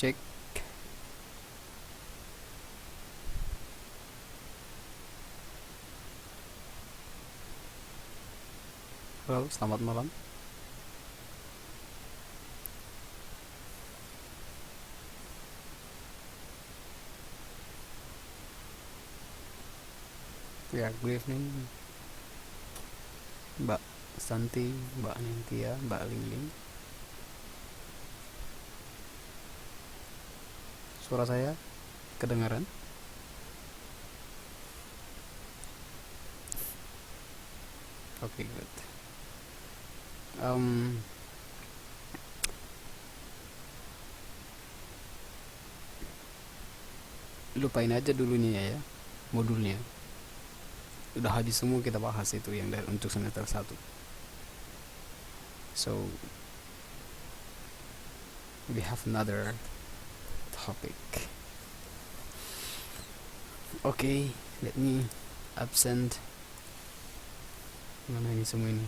cek. Halo, selamat malam. Ya, good evening, Mbak Santi, Mbak Nintia, Mbak Lingling. Suara saya kedengaran? Oke, good. Em, Lupain aja dulunya ya, modulnya. Udah habis semua kita bahas itu yang dari untuk semester satu. So, we have another topic. Okay, let me absent. Mana ini semua ini?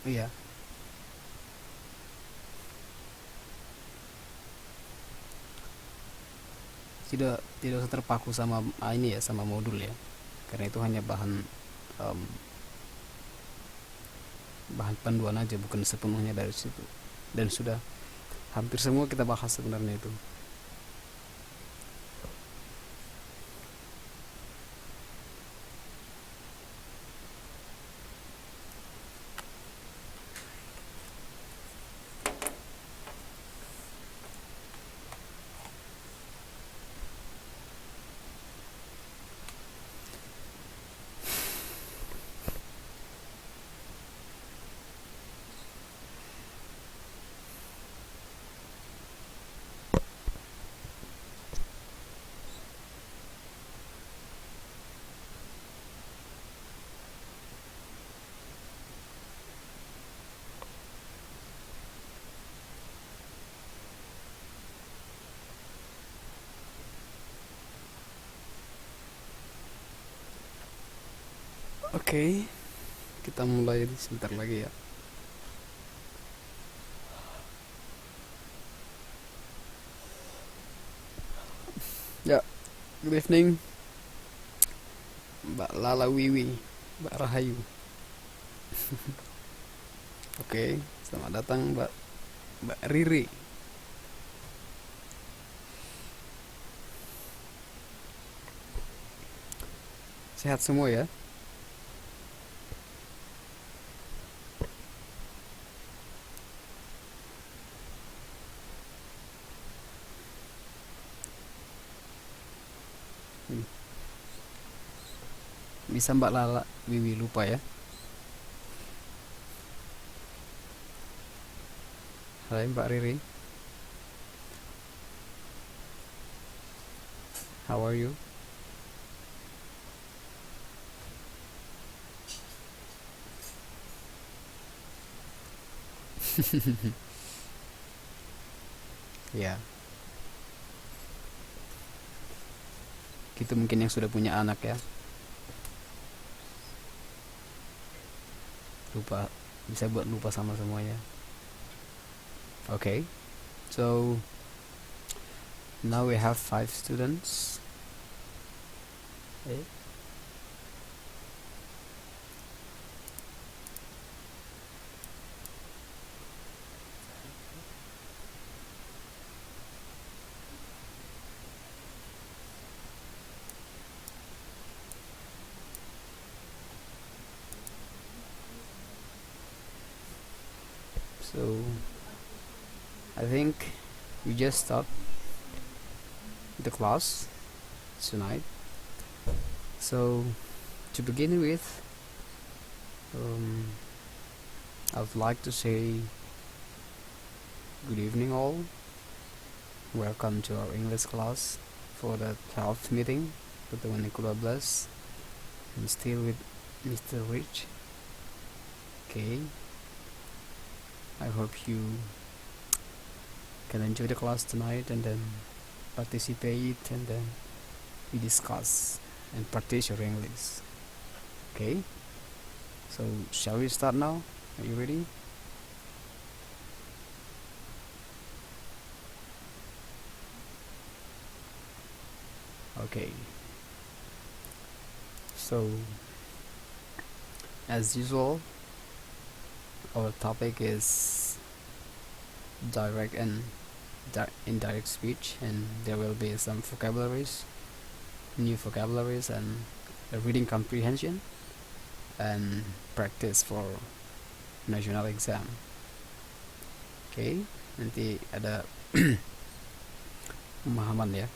Iya, tidak usah terpaku sama ini ya, sama modul ya. Karena itu hanya em, bahan panduan aja, bukan sepenuhnya dari situ. Dan sudah hampir semua kita bahas sebenarnya itu. Oke, kita mulai sebentar lagi ya. Ya, good evening, Mbak Lala Wiwi, Mbak Rahayu. Oke, selamat datang Mbak Riri. Sehat semua ya? Hmm, Bisa Mbak Lala Wiwi lupa ya? Hai Mbak Riri, how are you? Ya, gitu mungkin yang sudah punya anak ya. Lupa, bisa buat lupa sama semuanya. Oke, So now we have 5 students. Okay. So I think we just start the class tonight. So to begin with, I would like to say good evening all. Welcome to our English class for the 12th meeting, pertemuan ke-12. I'm still with Mr. Rich. Okay, I hope you can enjoy the class tonight and then participate, and then we discuss and practice your English. Okay, so shall we start now? Are you ready? Okay, so as usual, our topic is direct and indirect speech, and there will be some vocabularies, new vocabularies, and a reading comprehension and practice for national exam. Okay, nanti ada pemahaman ya.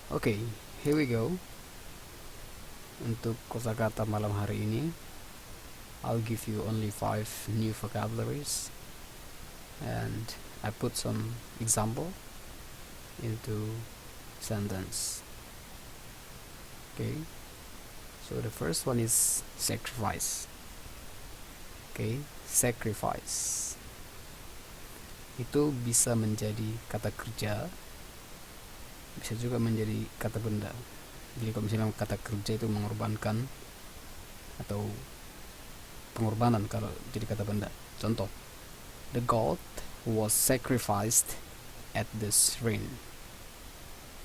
Okay, here we go. Untuk kosakata malam hari ini, I'll give you only 5 new vocabularies, and I put some example into sentence. Okay, so the first one is sacrifice. Okay, sacrifice itu bisa menjadi kata kerja, bisa juga menjadi kata benda. Jadi kalau misalnya kata kerja itu mengorbankan atau pengorbanan kalau jadi kata benda. Contoh, the goat was sacrificed at the shrine.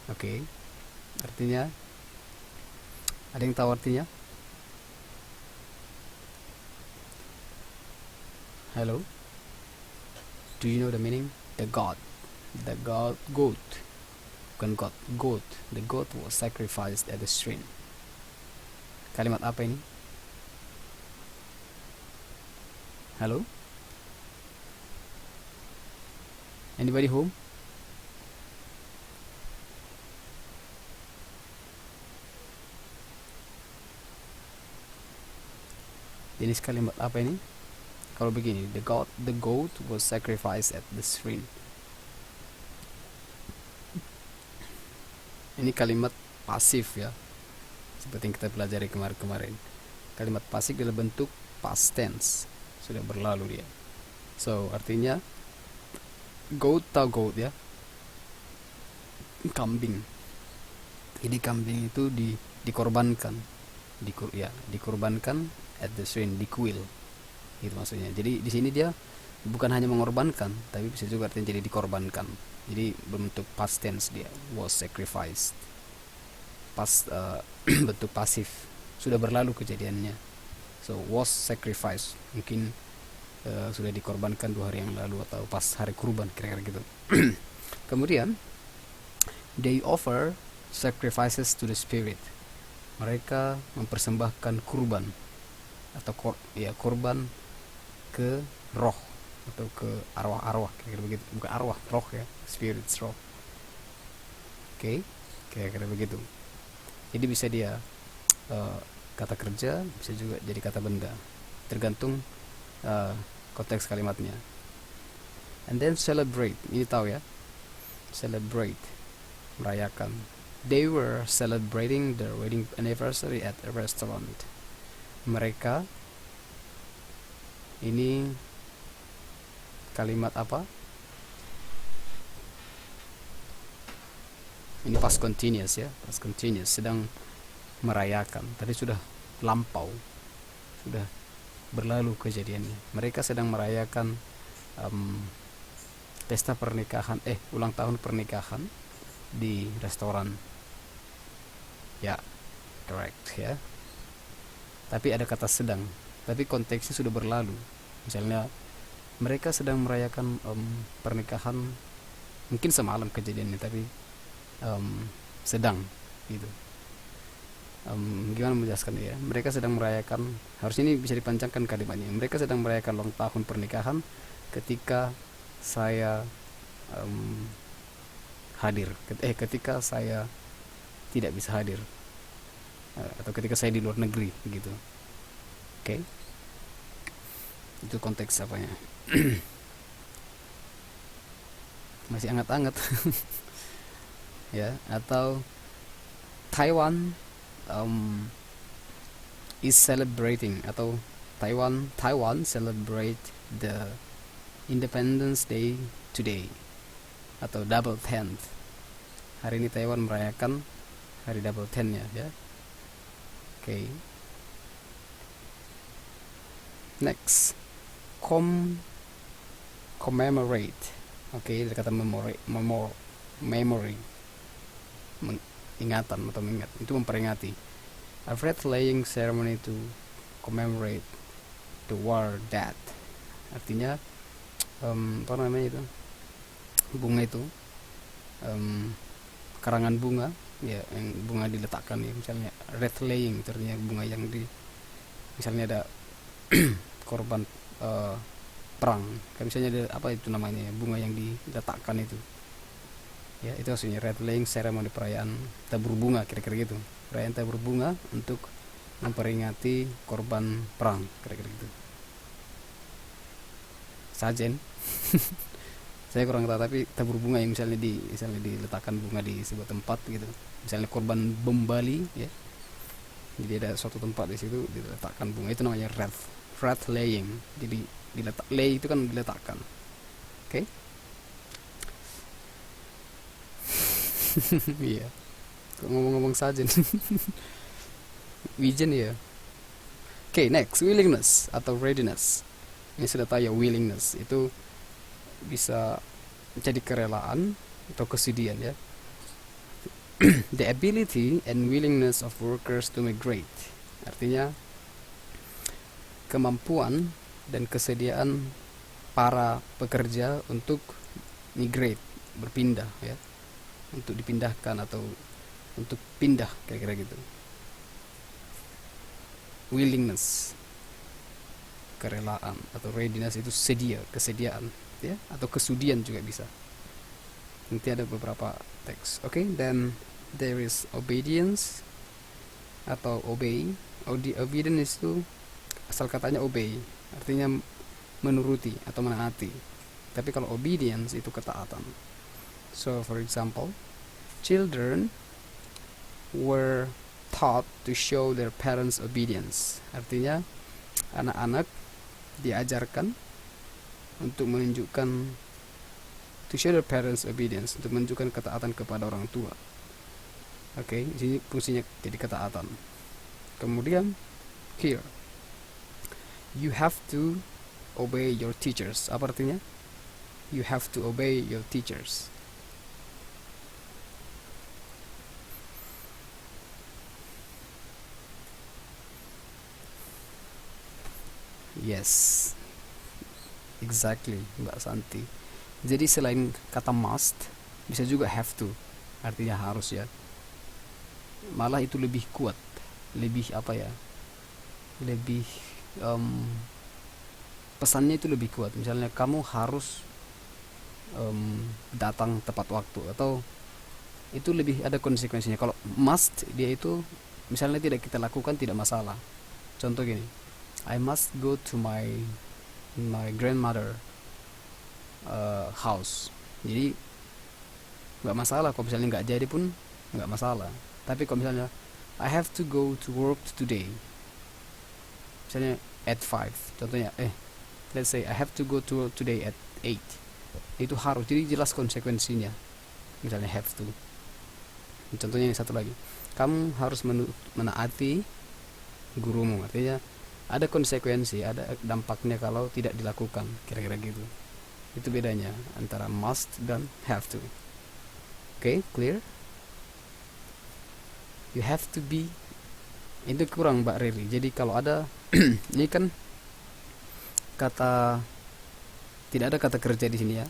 Oke, artinya ada yang tahu artinya? Hello, do you know the meaning? The goat goat, bukan goat. The goat was sacrificed at the shrine. Kalimat apa ini? Hello, anybody home? Jenis kalimat apa ini? Kalau begini, the goat was sacrificed at the shrine. Ini kalimat pasif ya, seperti yang kita pelajari kemarin. Kalimat pasif dalam bentuk past tense, sudah berlalu dia. So artinya goat, tahu goat ya, kambing. Jadi kambing itu dikorbankan, dikorbankan at the shrine, dikuil. Itu maksudnya. Jadi di sini dia bukan hanya mengorbankan, tapi bisa juga artinya jadi dikorbankan. Jadi berbentuk past tense, dia was sacrificed. Bentuk pasif, sudah berlalu kejadiannya. So was sacrificed, mungkin sudah dikorbankan 2 hari yang lalu atau pas hari kurban, kira-kira gitu. Kemudian they offer sacrifices to the spirit. Mereka mempersembahkan kurban atau kurban ke roh atau ke arwah-arwah, kira-kira begitu. Bukan arwah, roh ya, spirits, roh. Oke, kira-kira begitu. Jadi bisa dia kata kerja, bisa juga jadi kata benda, tergantung konteks kalimatnya. And then celebrate, ini tahu ya, celebrate, merayakan. They were celebrating their wedding anniversary at a restaurant. Mereka, ini kalimat apa? Ini past continuous ya, past continuous, sedang merayakan. Tadi sudah lampau, sudah berlalu kejadiannya. Mereka sedang merayakan pesta pernikahan, ulang tahun pernikahan di restoran. Ya, correct ya. Tapi ada kata sedang, tapi konteksnya sudah berlalu. Misalnya mereka sedang merayakan pernikahan, mungkin semalam kejadiannya, tapi sedang gitu. Gimana menjelaskan ya? Mereka sedang merayakan, harusnya ini bisa dipanjangkan kalimatnya. Mereka sedang merayakan ulang tahun pernikahan ketika saya hadir. Ketika saya tidak bisa hadir, atau ketika saya di luar negeri gitu. Oke. Itu konteks apanya? Masih anget-anget. Ya, atau Taiwan is celebrating, atau Taiwan celebrate the Independence Day today, atau double tenth. Hari ini Taiwan merayakan hari double tenth ya. Oke. Next, commemorate. Oke, dari kata memory, ingatan atau mengingat, itu memperingati. A flag-laying ceremony to commemorate the war dead. Artinya apa namanya itu? Bunga itu, karangan bunga, ya, yang bunga diletakkan ya. Misalnya wreath-laying, artinya bunga yang misalnya ada korban perang, kan misalnya ada apa itu namanya ya, bunga yang diletakkan itu. Ya, itu maksudnya wreath-laying ceremony, perayaan tabur bunga, kira-kira gitu. Perayaan tabur bunga untuk memperingati korban perang, kira-kira gitu. Sajen. Saya kurang tahu, tapi tabur bunga yang misalnya diletakkan bunga di sebuah tempat gitu. Misalnya korban bom Bali ya. Jadi ada suatu tempat di situ diletakkan bunga, itu namanya wreath laying. Jadi lay itu kan diletakkan. Oke. Iya. Ngomong-ngomong saja. Wijen ya. Oke, next, willingness atau readiness. Ini sudah tahu ya, willingness itu bisa jadi kerelaan atau kesediaan ya. The ability and willingness of workers to migrate. Artinya kemampuan dan kesediaan para pekerja untuk migrate, berpindah ya. Untuk dipindahkan atau untuk pindah, kira-kira gitu. Willingness, kerelaan, atau readiness itu sedia, kesediaan ya, atau kesudian juga bisa. Nanti ada beberapa teks. Oke, then there is obedience atau obey. Obedience itu asal katanya obey, artinya menuruti atau menaati. Tapi kalau obedience itu ketaatan. So for example, children were taught to show their parents obedience. Artinya anak-anak diajarkan untuk menunjukkan, to show their parents obedience, untuk menunjukkan ketaatan kepada orang tua. Oke, di sini fungsinya jadi ketaatan. Kemudian here, you have to obey your teachers. Apa artinya? You have to obey your teachers. Yes, exactly, Mbak Santi. Jadi selain kata must, bisa juga have to, artinya harus ya. Malah itu lebih kuat, lebih apa ya, lebih pesannya itu lebih kuat. Misalnya kamu harus datang tepat waktu, atau itu lebih ada konsekuensinya. Kalau must, dia itu misalnya tidak kita lakukan tidak masalah. Contoh gini, I must go to my grandmother house. Jadi nggak masalah kalau misalnya nggak jadi pun nggak masalah. Tapi kalau misalnya I have to go to work today, misalnya at 5, contohnya let's say I have to go to work today at 8, itu harus, jadi jelas konsekuensinya. Misalnya have to. Contohnya yang satu lagi, kamu harus menaati gurumu, artinya ada konsekuensi, ada dampaknya kalau tidak dilakukan, kira-kira gitu. Itu bedanya antara must dan have to. Oke, clear? You have to be. Itu kurang Mbak Riri. Jadi kalau ada ini kan kata, tidak ada kata kerja di sini ya.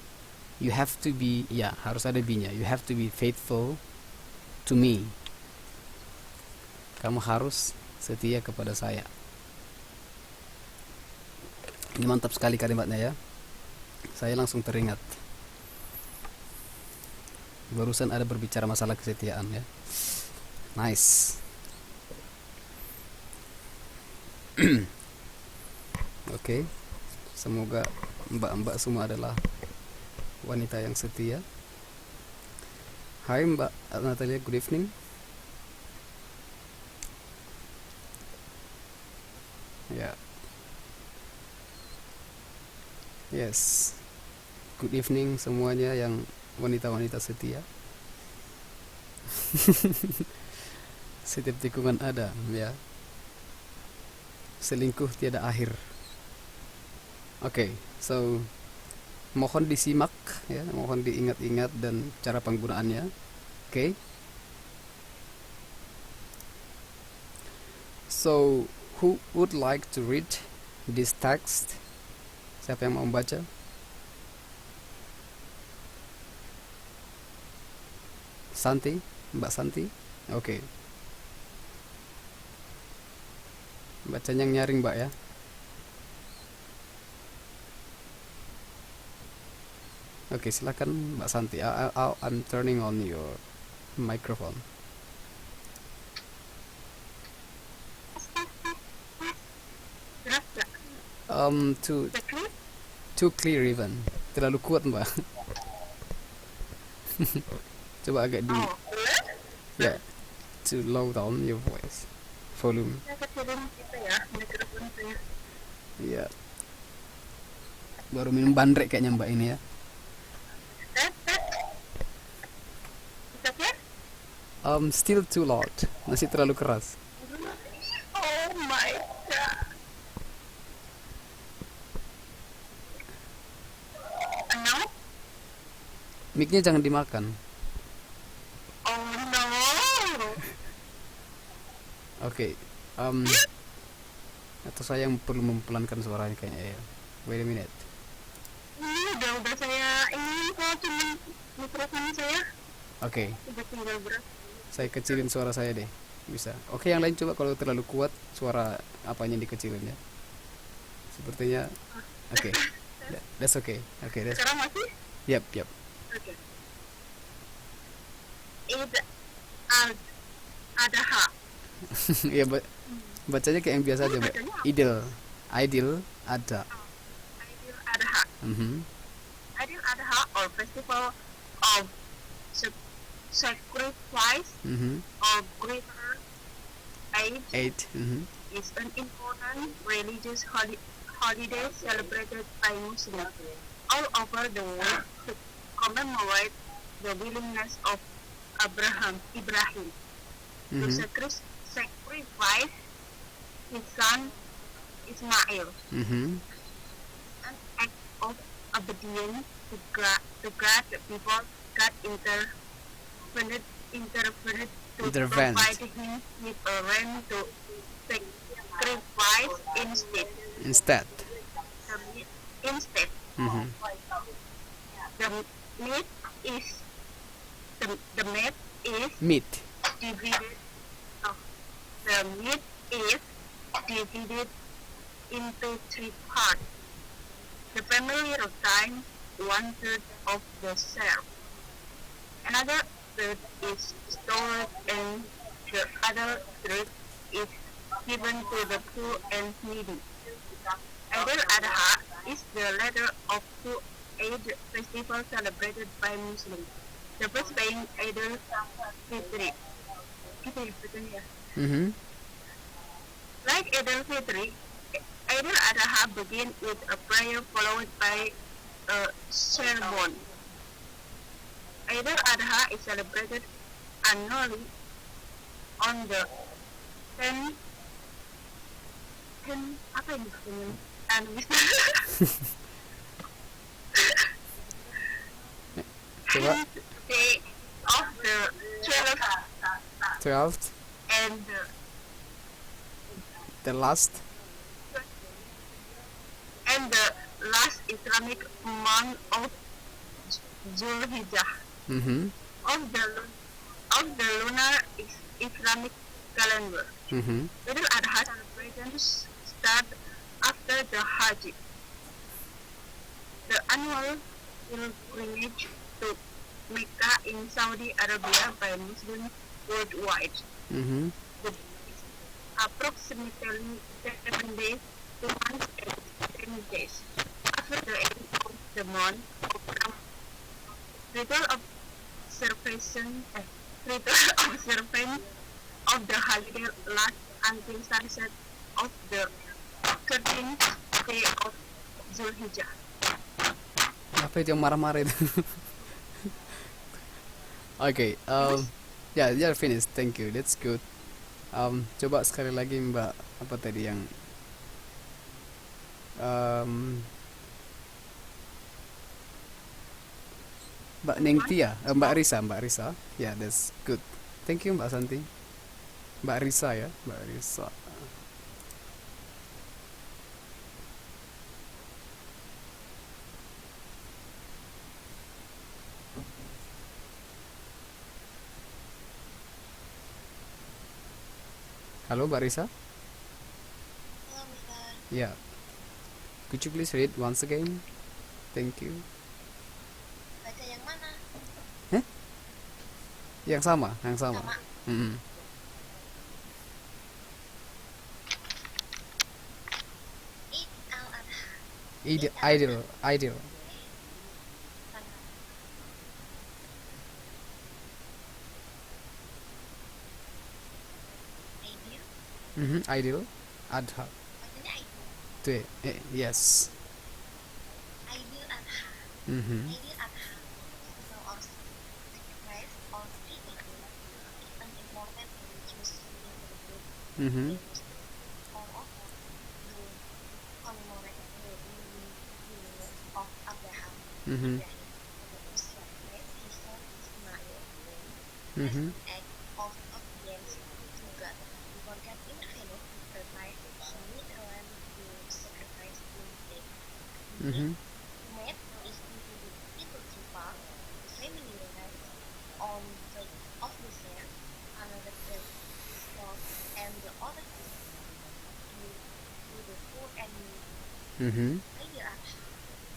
You have to be, ya harus ada be-nya. You have to be faithful to me. Kamu harus setia kepada saya. Ini mantap sekali kalimatnya ya. Saya langsung teringat. Barusan ada berbicara masalah kesetiaan ya. Nice. Oke. Semoga mbak-mbak semua adalah wanita yang setia. Hai Mbak Natalia, good evening. Ya. Yes. Good evening semuanya yang wanita-wanita setia. Setiap tikungan ada ya. Selingkuh tiada akhir. Oke, so mohon disimak ya, mohon diingat-ingat dan cara penggunaannya. Oke. So, who would like to read this text? Siapa yang mau membaca? Santi, Mbak Santi. Oke. Bacanya yang nyaring Mbak ya. Oke, silakan Mbak Santi. I'm turning on your microphone. Too clear even. Terlalu kuat Mbak. Coba agak di. Ya, to low down your voice. Volume. Iya. Baru minum bandrek kayaknya Mbak ini ya. Still too loud. Masih terlalu keras. Oh my god. No? Mic-nya jangan dimakan. Oh no. Oke. Atau saya yang perlu mempelankan suaranya kayaknya ya. Wait a minute. Ini udah saya ini kok cuma mikrofon saya. Oke. Udah tinggal berat. Saya kecilin suara saya deh. Bisa. Oke, yang lain coba kalau terlalu kuat suara apanya dikecilin ya. Sepertinya oke. That's okay. Oke, that's. Sekarang masih? Yep. Oke. Ada hak. Ya, bacanya kayak yang biasa aja, Mbak. Idil ada. Idul Adha. Idul Adha or festival of sacrifice or greater Eid is an important religious holiday celebrated by Muslims all over the world to commemorate the willingness of Ibrahim to sacrifice his son Ismail, an act of obedience to God before God intervened to provide him with a ram to sacrifice instead. The meat divided. The meat is divided into three parts. The family retains 1/3 of the share. Another third is stored and the other third is given to the poor and needy. Idul Adha is the latter of two Eid festivals celebrated by Muslims. The first being Idul Fitri. Like Idul Fitri, Idul Adha begins with a prayer followed by a sermon. Idul Adha is celebrated annually on the 10 apa ini? Coba. 10th day of the 12th, and the last. the last Islamic month of Zulhijjah Mm-hmm. of the lunar Islamic calendar. Mm-hmm. Idul Adha celebrations start after the Hajj, the annual pilgrimage to Mecca in Saudi Arabia by Muslims worldwide. Mm-hmm. The approximately 7 days, 2 months and 10 days after the end of the month of Ramadan. Ritual observation of the holiday lasts until sunset of the 13th day of Zulhijjah. Apa itu yang marah-marah itu? Okay, yeah, finish. Thank you. That's good. Coba sekali lagi Mbak, apa tadi yang Mbak Nengtia, Mbak Risa. Yeah, that's good. Thank you Mbak Santi. Mbak Risa ya, Mbak Risa. Halo Mbak Risa. Halo, Mister. Yeah. Could you please read once again? Thank you. Baca yang mana? Yang sama. Sama. Mm-mm. Eid al-Adha. Ideal. Sana. Ideal. Ideal. Adha. Bacanya Ideal. Tuh, yes. Ideal Adha. Mhm. Ideal Adha. Festival of sacrifice or eating is an important religious celebration Mhm. all over to commemorate the renewal of Abraham. Mhm. Ibrahim, who sacrificed his son Ismail. Mhm. Act of obedience to God. Before God intervened to provide, he made a lamb to sacrifice instead. Mhm. The meat is divided into three parts: the family unit on the of the share, another part is stock, and the other is to the poor and needy. Mhm. Idul Adha,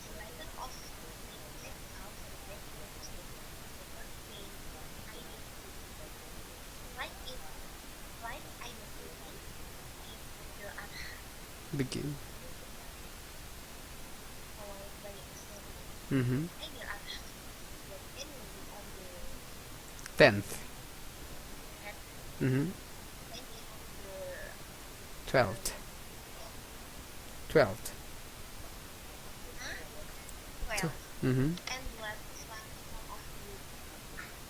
the later of the festival celebrates the Muslim birthday, Idul Fitri. Like Idul Fitri, Idul Adha, Begin. followed by a ceremony. Mhm. Idul Adha, that annually on the 10th. 10th Mhm. of the 12th. 12th. 12th, Mhm. and the last Islamic month of the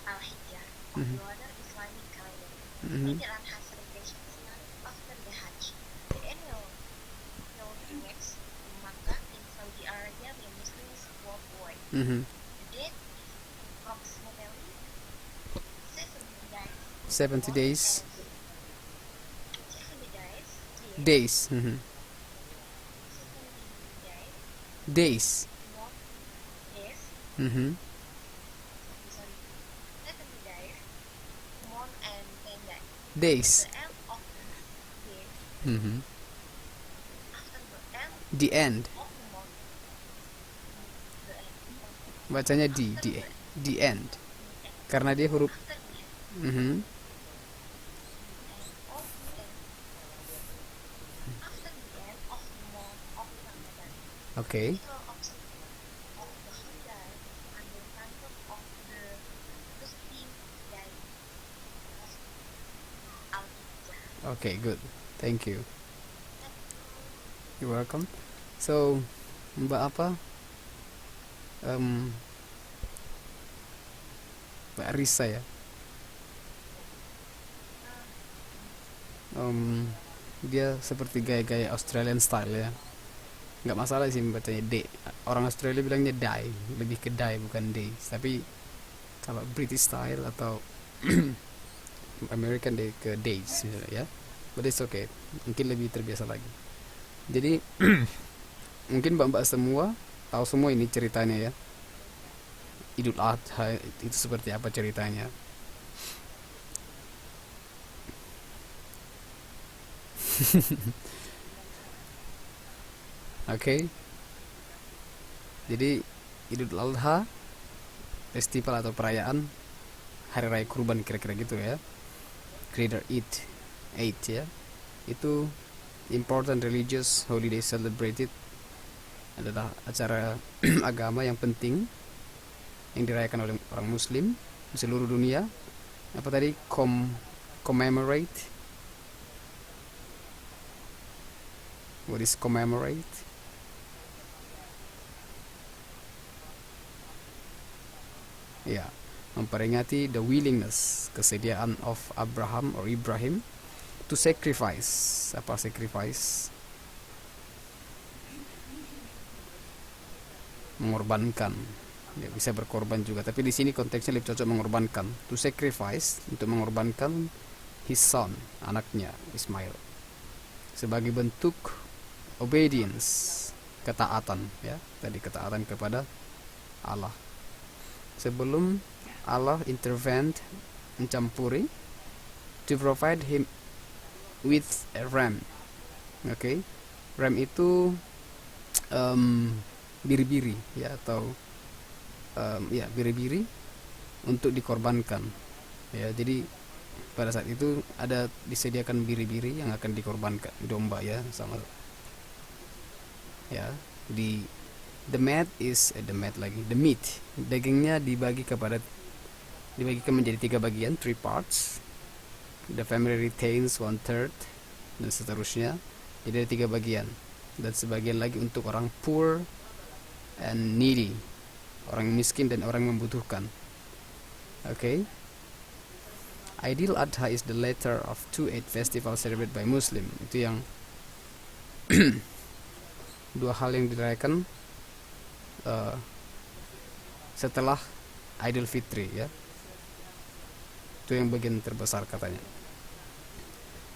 Al-Hijjah of Mhm. the other Islamic calendar. Mhm. Idul Adha celebration starts after the Hajj, the annual pilgrimage to Makkah in Saudi Arabia by Muslims worldwide. Mhm. The date is approximately 70 days. 70 days. 70 days. Days. Mhm. 70 days. Days. More days. Mhm. Sorry. 70 days. More and 10 days. Days. The end of the day. Mhm. After the end The end. of the month. The end of Bacanya the end. Karena dia huruf. after the end. Mhm. And of the end. After the end of the month of Ramadan. Okay. Festival of the holiday and the concept of the Muslim day of Al-Hijjah. Okay, good. Thank you. You're welcome. So, Mbak apa? Mbak Risa ya. Dia seperti gaya-gaya Australian style ya. Nggak masalah sih bacanya D. Orang Australia bilangnya die, lebih ke die bukan days. Tapi Kalau British style atau American Day ke days misalnya ya, but it's okay, mungkin lebih terbiasa lagi. Jadi mungkin mbak-mbak semua tahu semua ini ceritanya ya, Idul Adha itu seperti apa ceritanya. Oke. Jadi Idul Adha festival atau perayaan hari raya kurban kira-kira gitu ya. Greater Eid ya. Itu important religious holiday celebrated, adalah acara agama yang penting yang dirayakan oleh orang muslim di seluruh dunia. Apa tadi? Commemorate. What is commemorate? Ya, memperingati the willingness, kesediaan of Abraham or Ibrahim to sacrifice. Apa sacrifice? Mengorbankan. Ya, bisa berkorban juga, tapi di sini konteksnya lebih cocok mengorbankan. To sacrifice, untuk mengorbankan his son, anaknya Ismail, sebagai bentuk obedience, ketaatan ya. Tadi ketaatan kepada Allah. Sebelum Allah intervened, mencampuri, to provide him with a ram. Okay, ram itu biri-biri ya, atau ya biri-biri untuk dikorbankan ya. Jadi pada saat itu ada disediakan biri-biri yang akan dikorbankan, domba ya, sama ya. The meat, dagingnya dibagikan menjadi 3 bagian, 3 parts. The family retains 1/3 dan seterusnya. Jadi ada 3 bagian, dan sebagian lagi untuk orang poor and needy, orang miskin dan orang membutuhkan. Okay. Idul Adha is the latter of 2 Eid festivals celebrated by Muslim. Itu yang 2 hal yang dirayakan setelah Idul Fitri ya. Itu yang bagian terbesar katanya.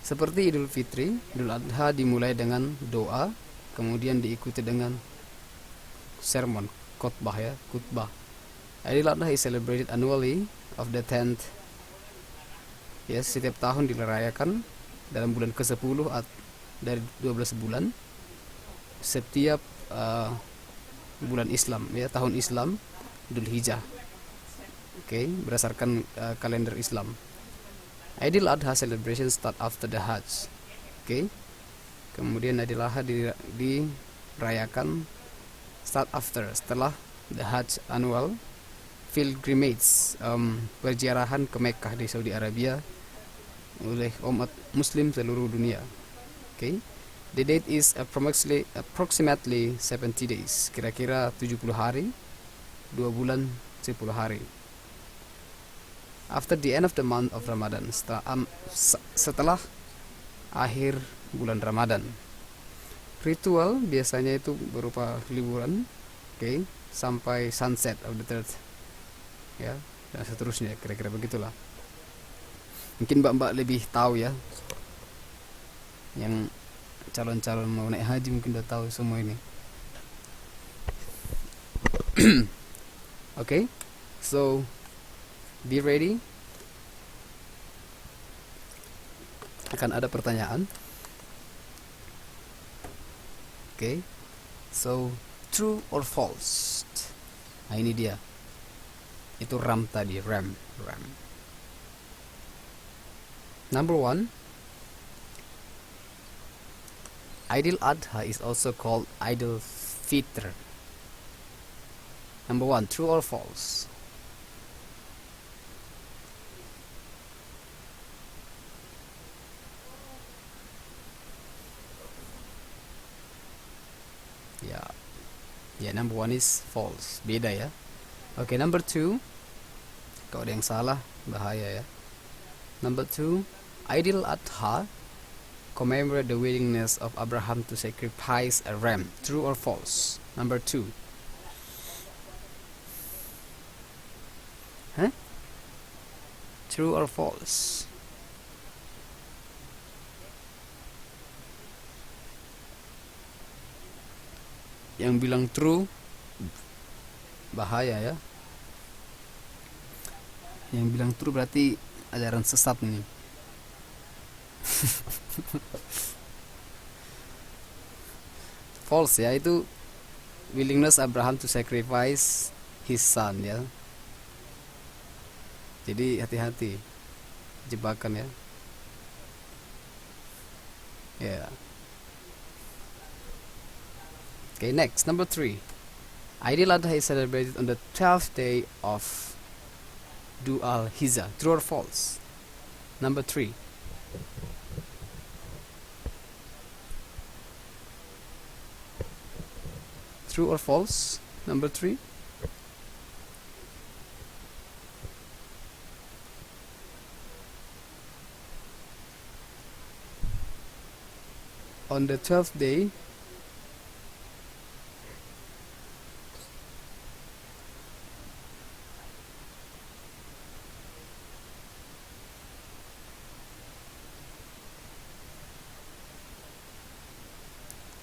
Seperti Idul Fitri, Idul Adha dimulai dengan doa, kemudian diikuti dengan sermon, khutbah ya, khutbah. Idul Adha is celebrated annually of the 10th. Ya, setiap tahun dirayakan dalam bulan ke-10 dari 12 bulan setiap bulan Islam ya, tahun Islam, Dhul Hijjah. Okay, berdasarkan kalender Islam. Idul Adha celebration start after the Hajj. Okay, kemudian Idul Adha dirayakan start after, setelah the Hajj annual pilgrimage, perziarahan ke Mekkah di Saudi Arabia oleh umat Muslim seluruh dunia. Okay. The date is approximately 70 days, kira-kira 70 hari, 2 bulan 10 hari. After the end of the month of Ramadan, setelah akhir bulan Ramadan. Ritual biasanya itu berupa liburan, okay, sampai sunset of the third, ya, dan seterusnya, kira-kira begitulah. Mungkin mbak-mbak lebih tahu ya, yang calon-calon mau naik haji mungkin udah tahu semua ini. Okay, so be ready. Akan ada pertanyaan. Okay, so true or false? Nah ini dia. Itu ram tadi, ram. Number 1. Idul Adha is also called Idul Fitr. Number 1, true or false? Ya, number 1 is false. Beda ya. Okay, number 2. Kalau ada yang salah, bahaya ya. Number 2, Idul Adha commemorate the willingness of Abraham to sacrifice a ram. True or false? Number 2. Hah? True or false? Yang bilang true bahaya ya. Yang bilang true berarti ajaran sesat nih. False ya, itu willingness Abraham to sacrifice his son ya. Jadi hati-hati jebakan ya. Ya. Okay, next, number 3. Idul Adha is celebrated on the 12th day of Dhul Hijjah. True or false? Number 3. True or false? Number 3. On the 12th day,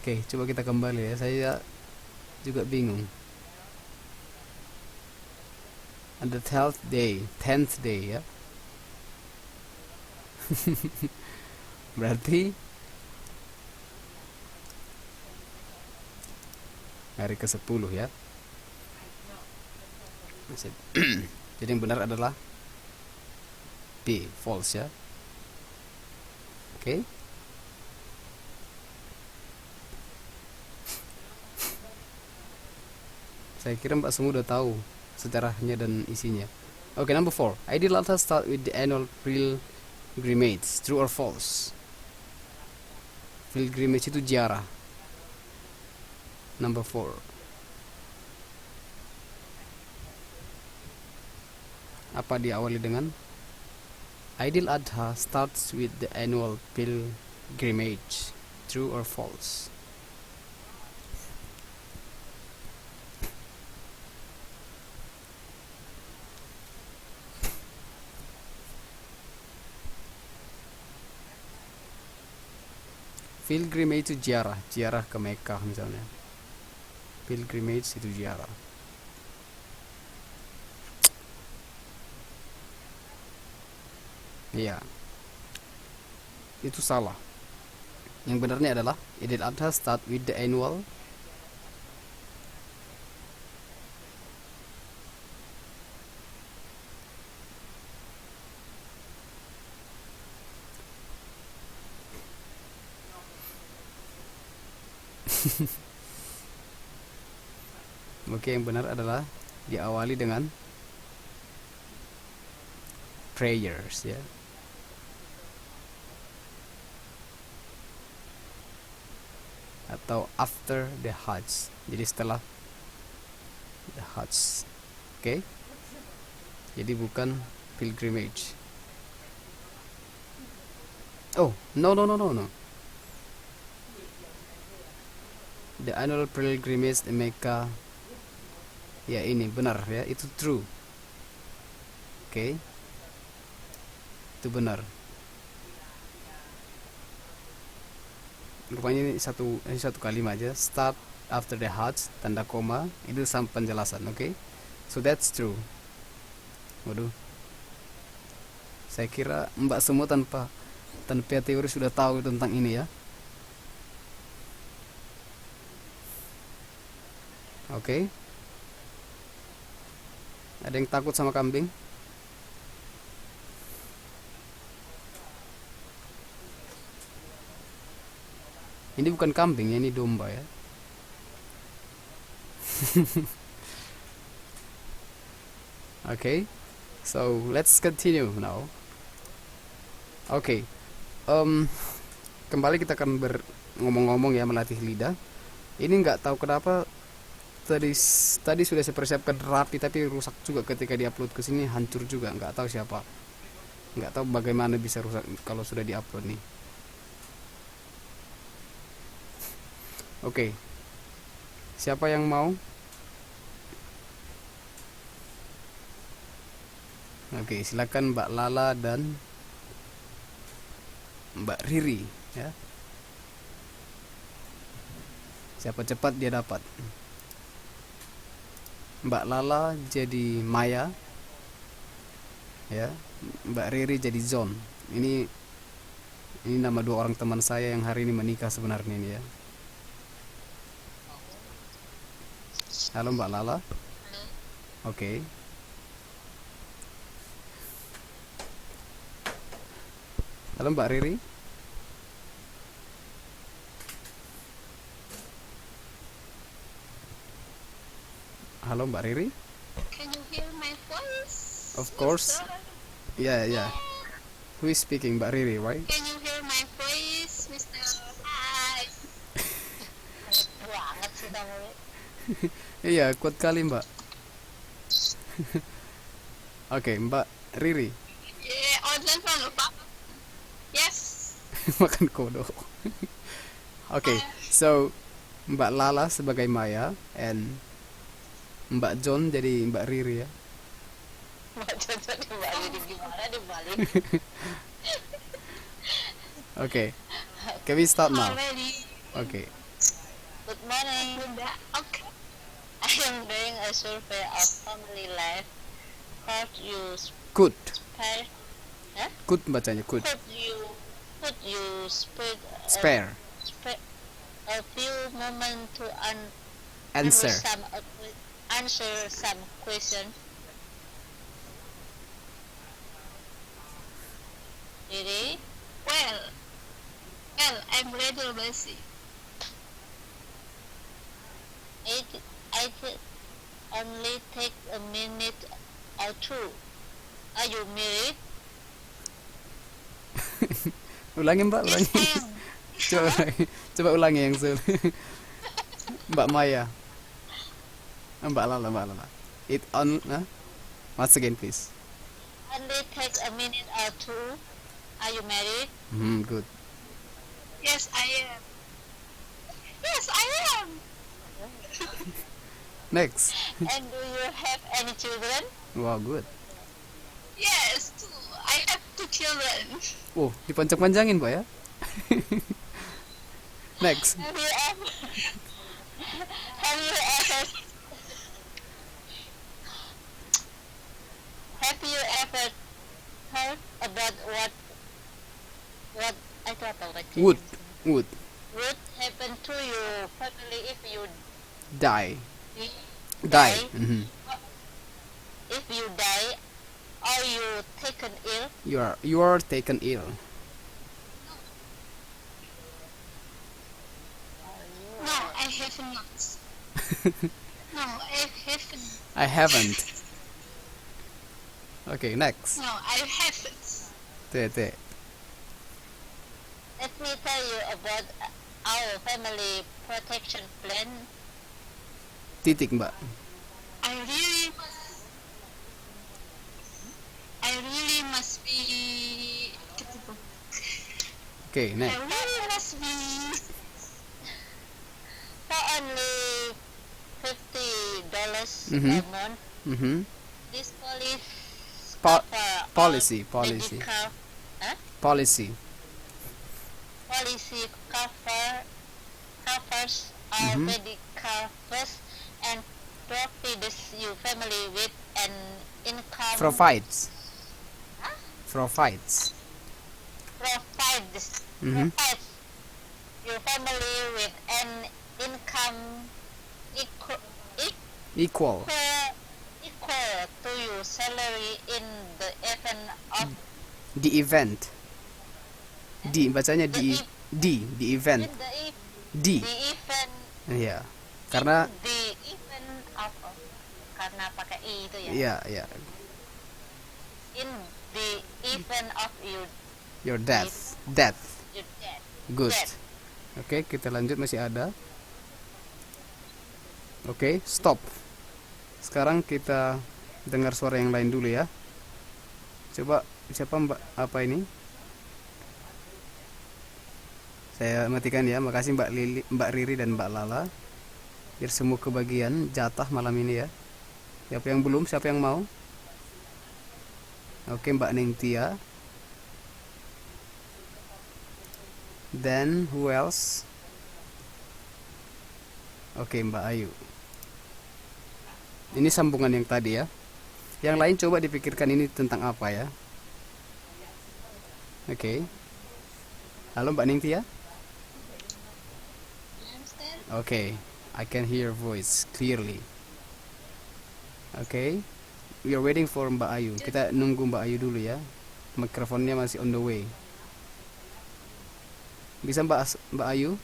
oke, coba kita kembali ya. Saya juga bingung. On the 10th day ya. Berarti hari ke-10 ya. Jadi yang benar adalah B, false ya. Oke. Saya kira Mbak semua udah tahu sejarahnya dan isinya. Oke, number 4. Idul Adha start with the annual pilgrimage. True or false? Pilgrimage itu ziarah. Number 4. Apa diawali dengan? Idul Adha starts with the annual pilgrimage. True or false? Pilgrimage itu ziarah ke Mekah misalnya. Pilgrimage itu ziarah. Iya. Itu salah. Yang benarnya adalah Idul Adha start with the annual Oke, yang benar adalah diawali dengan prayers ya. Atau after the Hajj. Jadi setelah the Hajj. Oke. Jadi bukan pilgrimage. Oh, no. The annual pilgrimage in Mecca. Ya, ini benar ya, itu true. Oke. Itu benar. Rupanya ini satu kalimat aja. Start after the Hajj, tanda koma, itu sama penjelasan, oke? So that's true. Waduh. Saya kira Mbak semua tanpa teori sudah tahu tentang ini ya. Oke. Ada yang takut sama kambing? Ini bukan kambing ya, ini domba ya. Okay, so let's continue now. Oke, kembali kita akan ngomong-ngomong ya, melatih lidah. Ini nggak tahu kenapa tadi sudah saya persiapkan rapi, tapi rusak juga ketika diupload ke sini, hancur juga. Nggak tahu siapa, nggak tahu bagaimana bisa rusak kalau sudah diupload nih. Oke, siapa yang mau? Oke, silakan Mbak Lala dan Mbak Riri ya. Siapa cepat dia dapat. Mbak Lala jadi Maya ya. Mbak Riri jadi John. Ini nama dua orang teman saya yang hari ini menikah sebenarnya ini ya. Halo Mbak Lala. Oke. Halo Mbak Riri. Halo Mbak Riri. Can you hear my voice? Of course. Yeah. Who is speaking? Mbak Riri, right? Can you hear my voice, Mr. Hi? Banget sih kamu. Iya, kuat kali Mbak. Oke, Mbak Riri. Yeah, online phone lupa. Yes. Makan kodok. Oke, so Mbak Lala sebagai Maya and Mbak John jadi Mbak Riri ya. Mbak Jojo dibalik gimana dibalik? Oke. Can we start now? Already. Oke. Good morning. Okay. I am doing a survey of family life. Could you Good. spare? Good bacanya good. Could you Spare. a few moments to Answer. answer some questions? Ready? Well, I'm ready, busy. It only take a minute or two. Are you married? Ulangi Mbak, Yes, ulangi. I am. Coba ulangi yang Mbak Maya. Mbak Lala. It on once again please. Only take a minute or two. Are you married? Good. Yes, I am. Yes, I am. Next. And do you have any children? Wow, good. Yes, two. I have two children. Oh, dipanjang-panjangin Mbak ya. Next. Have you ever have you ever heard about what I thought about it. Would Would happen to your family if you die. die? Mhm. If you die or you taken ill? You are taken ill. No, I have not. No, I haven't. I haven't. Okay, next. No, I haven't. Tete. Let me tell you about our family protection plan. Titik Mbak. I really must be. Okay, I next. really must be. For only $50 Mhm. a month, Mhm. this policy Policy. policy covers all Mhm. medical costs and provides your family with an income. Provides. Huh? Provides. Provides Mhm. your family with an income equal Equal. to your salary in the event of The event. Di bacanya di the event. in the Di. event Iya. Karena the event of karena pakai i itu ya. iya. In the event of Your death. your death. Good. Death. Oke, kita lanjut, masih ada. Oke, stop. Sekarang kita dengar suara yang lain dulu ya. Coba siapa Mbak apa ini? Saya matikan ya. Makasih Mbak Riri dan Mbak Lala. Biar semua kebagian jatah malam ini ya. Siapa yang belum, siapa yang mau? Oke, Mbak Ningtia. Then who else? Oke, Mbak Ayu. Ini sambungan yang tadi ya. Yang lain coba dipikirkan ini tentang apa ya. Oke. Halo Mbak Ningtia. Oke, I can hear your voice clearly. Oke. We are waiting for Mbak Ayu. Kita nunggu Mbak Ayu dulu ya. Mikrofonnya masih on the way. Bisa Mbak Ayu?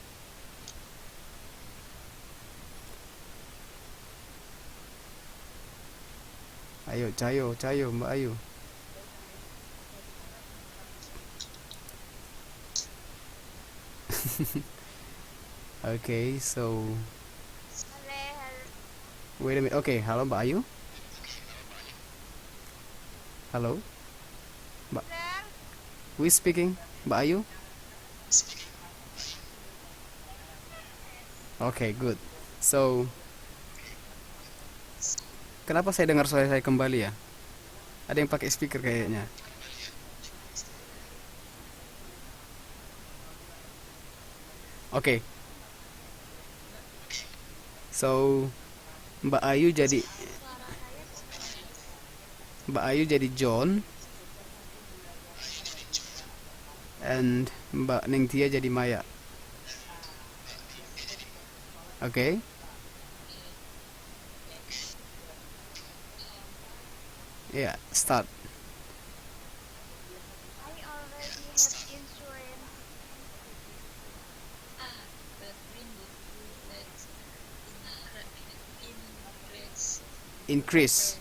Ayo, cayo Mbak Ayu. Okay, so wait a minute. Okay, halo Mbak Ayu. Halo, Mbak. Who is speaking? Mbak Ayu. Okay, good. So, kenapa saya dengar suara saya kembali ya? Ada yang pakai speaker kayaknya. Oke. So, Mbak Ayu jadi John, and Mbak Ningtia jadi Maya. Oke. Yeah, start. I already have insurance. But when you Increase.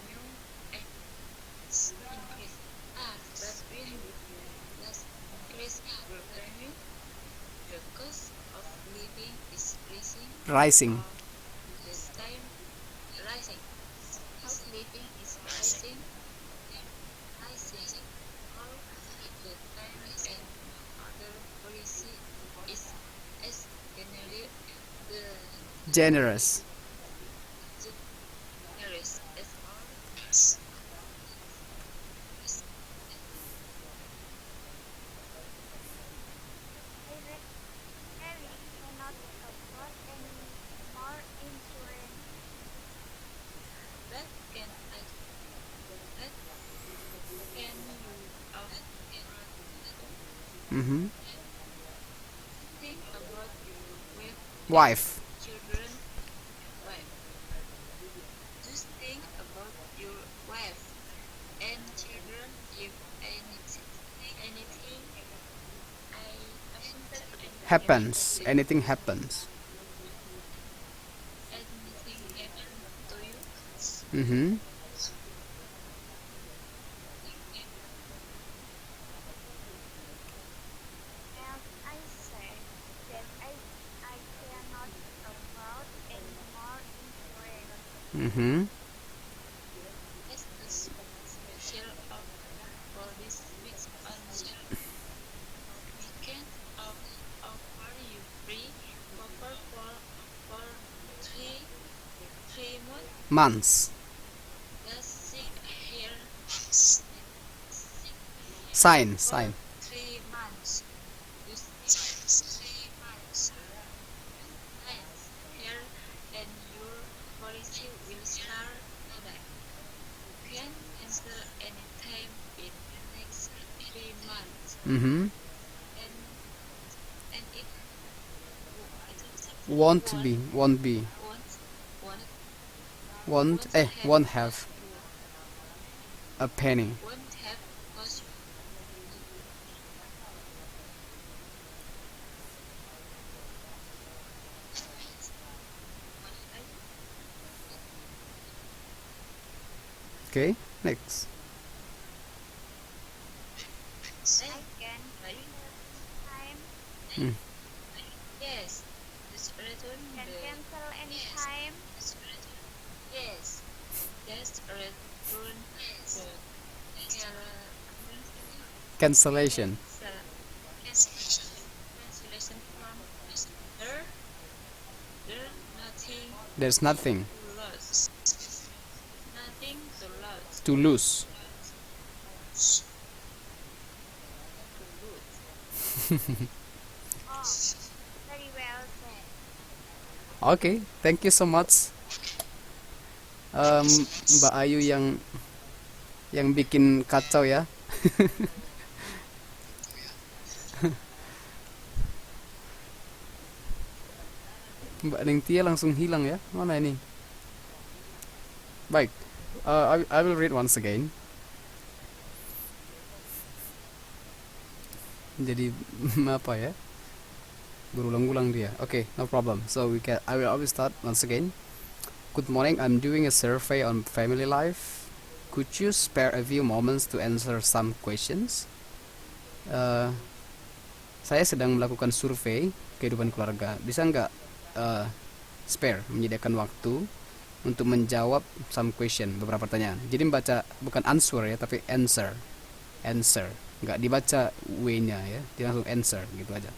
The cost of living is Rising. rising. Cost of living is rising. All the time and other policy is as generally the Generous. nearest as all. Harry cannot afford any more insurance. But can you afford Mm-hmm. think about your Wife. children? Wife. Just think about your wife and children if anything Happens. Anything happens. anything happen to you. Mm-hmm. And I say that I cannot afford any more insurance. Mm-hmm. As a special for this week's answer, we can offer you free cover for three months. Months. Let's see here. Sign. 3 months. Use 3 months. Nice. Here and your policy will start today. You can cancel anytime in the next 3 months. Mm-hmm. And it Won't be. Won't have a penny. won't have cost. Okay, next. I can time. Mm. Yes. Just return can cancel anytime. Yes. Just return the Cancellation. cancellation form. There There's nothing to lose. Nothing to lose. to lose. Oh, very well said. Oke, thank you so much. Mbak Ayu yang bikin kacau ya. Mbak Ningtia langsung hilang ya. Mana ini? Baik, I will read once again. Jadi apa ya? Berulang-ulang dia. Okay, no problem. So I will always start once again. Good morning. I'm doing a survey on family life. Could you spare a few moments to answer some questions? Saya sedang melakukan survei kehidupan keluarga. Bisa nggak spare menyediakan waktu untuk menjawab some question, beberapa pertanyaan. Jadi membaca bukan answer ya, tapi answer. Nggak dibaca w-nya ya, dia langsung answer gitu aja.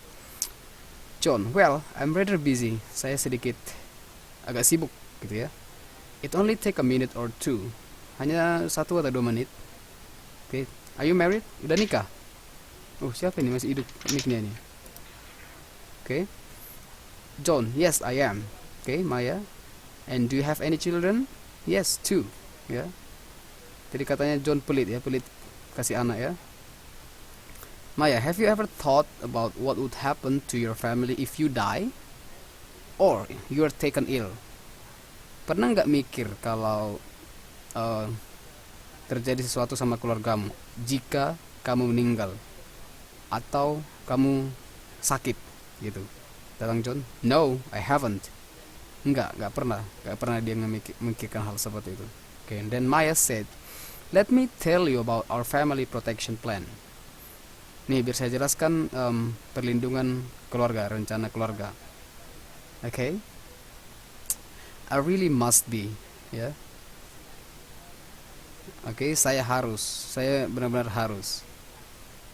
John, well, I'm rather busy. Saya sedikit agak sibuk gitu ya. It only take a minute or two. Hanya 1 atau 2 menit. Okay. Are you married? Udah nikah? Oh, siapa ini masih hidup nicknya ini? Okay. John, yes, I am. Okay, Maya. And do you have any children? Yes, 2. Ya. Jadi katanya John pelit ya, pelit kasih anak ya. Maya, have you ever thought about what would happen to your family if you die? Or you are taken ill? Pernah nggak mikir kalau terjadi sesuatu sama keluargamu jika kamu meninggal atau kamu sakit gitu? Datang John, no, I haven't. Nggak pernah dia memikirkan hal seperti itu. Okay, and then Maya said, let me tell you about our family protection plan. Nih, biar saya jelaskan perlindungan keluarga, rencana keluarga. Okay? I really must be, ya. Okay, saya benar-benar harus.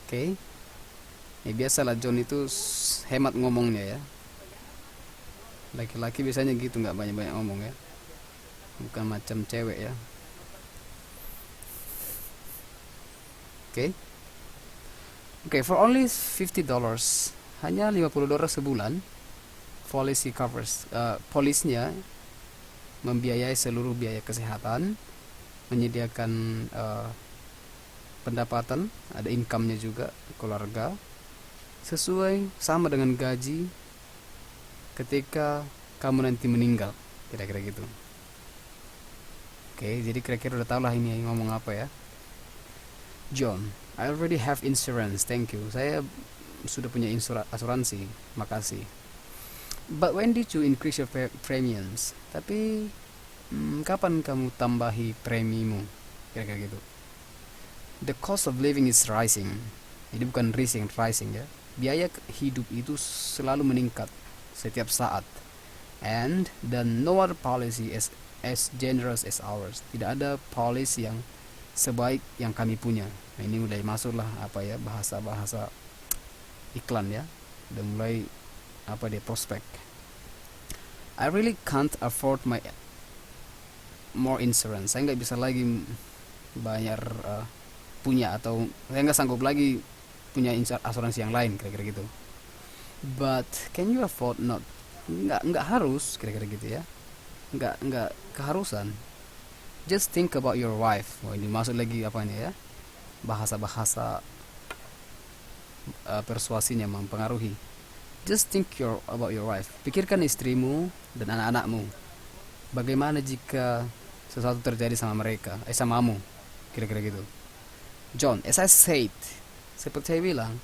Okay? Ya biasalah John itu hemat ngomongnya ya. Laki-laki biasanya gitu, nggak banyak-banyak ngomong ya. Bukan macam cewek ya. Okay? Okay, for only $50, hanya $50 sebulan, policy covers, polisnya membiayai seluruh biaya kesehatan, menyediakan pendapatan, ada income-nya juga keluarga, sesuai sama dengan gaji ketika kamu nanti meninggal, kira-kira gitu. Oke, jadi kira-kira udah tau lah ini ngomong apa ya. John, I already have insurance, thank you. Saya sudah punya asuransi, makasih. But when did you increase your premiums? Tapi kapan kamu tambahi premimu? Kira-kira gitu. The cost of living is rising. Jadi bukan rising ya. Biaya hidup itu selalu meningkat setiap saat. And then no other policy is as generous as ours. Tidak ada policy yang sebaik yang kami punya. Nah, ini mulai masuklah apa ya, bahasa-bahasa iklan ya. Udah mulai apa dia, prospek. I really can't afford more insurance. Saya nggak bisa lagi bayar punya, atau saya nggak sanggup lagi punya asuransi yang lain, kira-kira gitu. But can you afford not? Nggak harus, kira-kira gitu ya. Nggak keharusan. Just think about your wife. Oh, ini masuk lagi apanya ya, bahasa-bahasa persuasinya mempengaruhi. Just think about your wife. Pikirkan istrimu dan anak-anakmu. Bagaimana jika sesuatu terjadi sama mereka, samamu, kira-kira gitu. John, as I said, seperti saya bilang,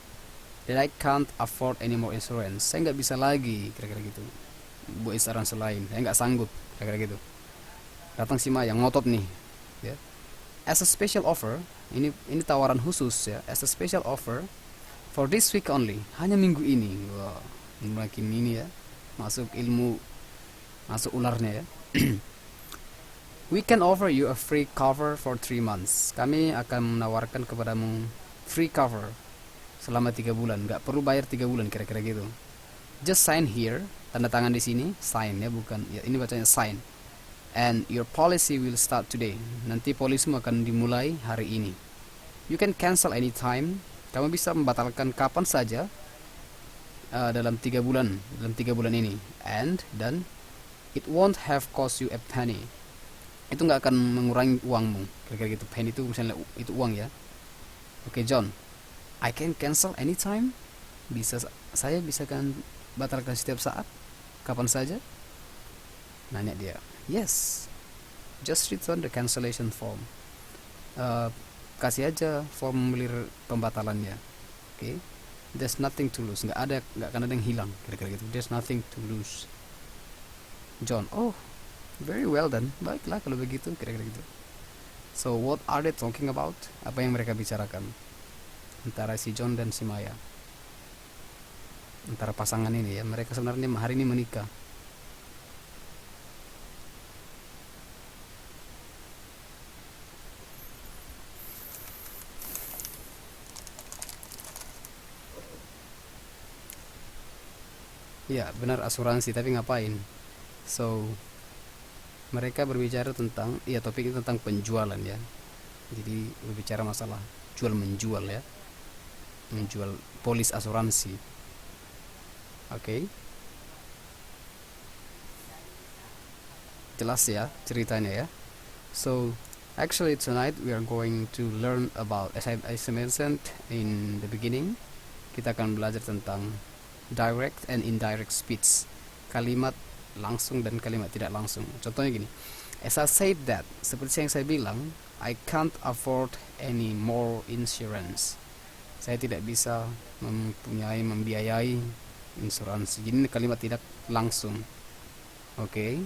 that I can't afford any more insurance. Saya nggak bisa lagi, kira-kira gitu, buat asuransi lain. Saya nggak sanggup, kira-kira gitu. Datang si Maya ngotot nih ya. As a special offer, ini tawaran khusus ya. As a special offer for this week only, hanya minggu ini. Wah, makin ini ya, masuk ularnya ya. We can offer you a free cover for 3 months. Kami akan menawarkan kepadamu free cover selama 3 bulan. Nggak perlu bayar 3 bulan, kira-kira gitu. Just sign here, tanda tangan di sini, sign ya, bukan ya, ini bacanya sign. And your policy will start today. Nanti polisimu akan dimulai hari ini. You can cancel anytime. Kamu bisa membatalkan kapan saja dalam 3 bulan, ini. Dan it won't have cost you a penny. Itu nggak akan mengurangi uangmu. Kira-kira gitu. Penny itu misalnya itu uang ya. Oke, John. I can cancel anytime. Saya bisa kan batalkan setiap saat, kapan saja. Nanya dia. Yes. Just return the cancellation form. Kasih aja formulir pembatalannya. Oke. There's nothing to lose. Nggak akan ada yang hilang. Kira-kira gitu. There's nothing to lose. John. Oh, very well then. Baiklah kalau begitu. Kira-kira gitu. So what are they talking about? Apa yang mereka bicarakan antara si John dan si Maya, antara pasangan ini ya. Mereka sebenarnya hari ini menikah. Ya benar, asuransi, tapi ngapain? So mereka berbicara tentang, ya topik itu tentang penjualan ya. Jadi berbicara masalah jual menjual ya, menjual polis asuransi. Oke. Jelas ya ceritanya ya. So actually tonight we are going to learn about, as I mentioned in the beginning, kita akan belajar tentang direct and indirect speech, kalimat langsung dan kalimat tidak langsung. Contohnya gini, as I said that, seperti yang saya bilang, I can't afford any more insurance. Saya tidak bisa membiayai insuransi. Jadi ini kalimat tidak langsung. Oke.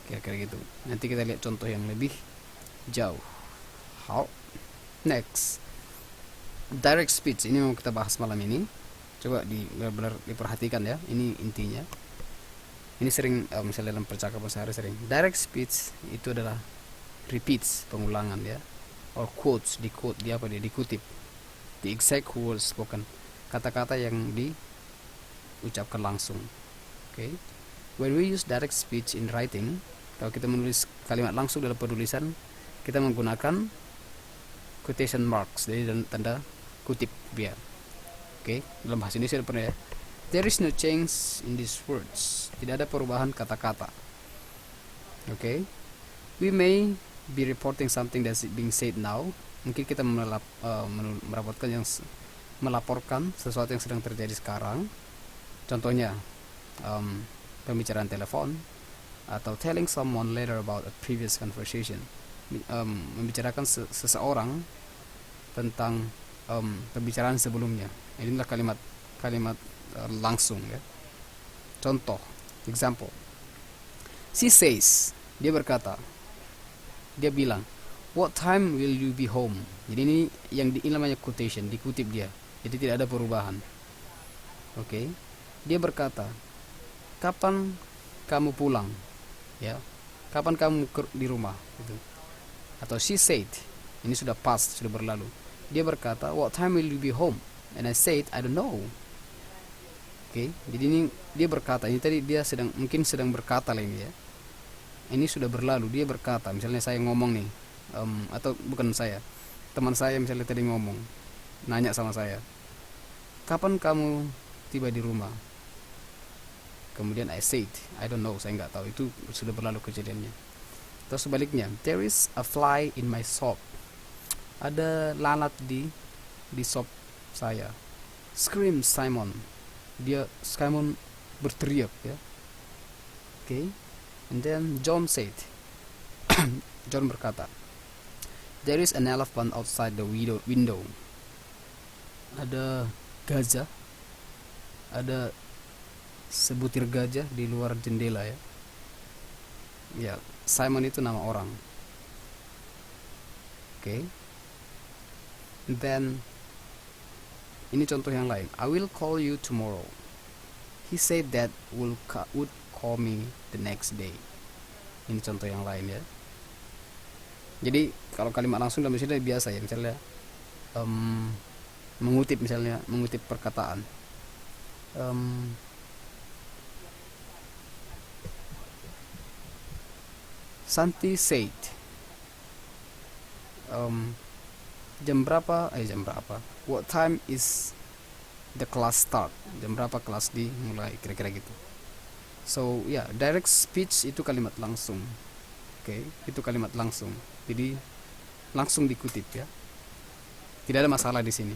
Kira-kira gitu. Nanti kita lihat contoh yang lebih jauh. How? Next. Direct speech, ini mau kita bahas malam ini. Coba benar-benar diperhatikan ya. Ini intinya. Ini sering misalnya dalam percakapan sehari sering. Direct speech itu adalah repeats, pengulangan ya. Or quotes, dikutip. The exact words spoken, kata-kata yang diucapkan langsung. Okay. When we use direct speech in writing, kalau kita menulis kalimat langsung dalam penulisan, kita menggunakan quotation marks, jadi tanda kutip ya. Okay. Dalam bahasa Indonesia pernah ya. There is no change in these words. Tidak ada perubahan kata-kata. Okay. We may be reporting something that's being said now. Mungkin kita melaporkan sesuatu yang sedang terjadi sekarang. Contohnya pembicaraan telepon, atau telling someone later about a previous conversation, membicarakan seseorang tentang pembicaraan sebelumnya. Inilah kalimat langsung ya. Contoh, example. She says, dia berkata, dia bilang, what time will you be home? Jadi ini namanya quotation, dikutip dia. Jadi tidak ada perubahan. Oke. Dia berkata, kapan kamu pulang? Ya. Kapan kamu di rumah? Gitu. Atau she said, ini sudah past, sudah berlalu. Dia berkata, what time will you be home? And I said, I don't know. Oke. Jadi ini dia berkata, ini tadi dia mungkin sedang berkata lah ini ya. Ini sudah berlalu, dia berkata, misalnya saya ngomong nih, atau bukan saya, teman saya misalnya tadi ngomong, nanya sama saya, kapan kamu tiba di rumah? Kemudian I said, I don't know, saya nggak tahu, itu sudah berlalu kejadiannya. Terus sebaliknya, there is a fly in my sock. Ada lalat di sop saya. Scream Simon. Simon berteriak ya. Okay. And then John said, John berkata, there is an elephant outside the window. Ada gajah, ada sebutir gajah di luar jendela ya. Ya, Simon itu nama orang. Okay. And then ini contoh yang lain. I will call you tomorrow. He said that would call me the next day. Ini contoh yang lain ya. Jadi kalau kalimat langsung dalam istilah biasa ya, misalnya mengutip perkataan. Santi said, jam berapa? What time is the class start? Jam berapa kelas dimulai? Kira-kira gitu. So ya, direct speech itu kalimat langsung. Oke, itu kalimat langsung. Jadi langsung dikutip ya. Tidak ada masalah di sini.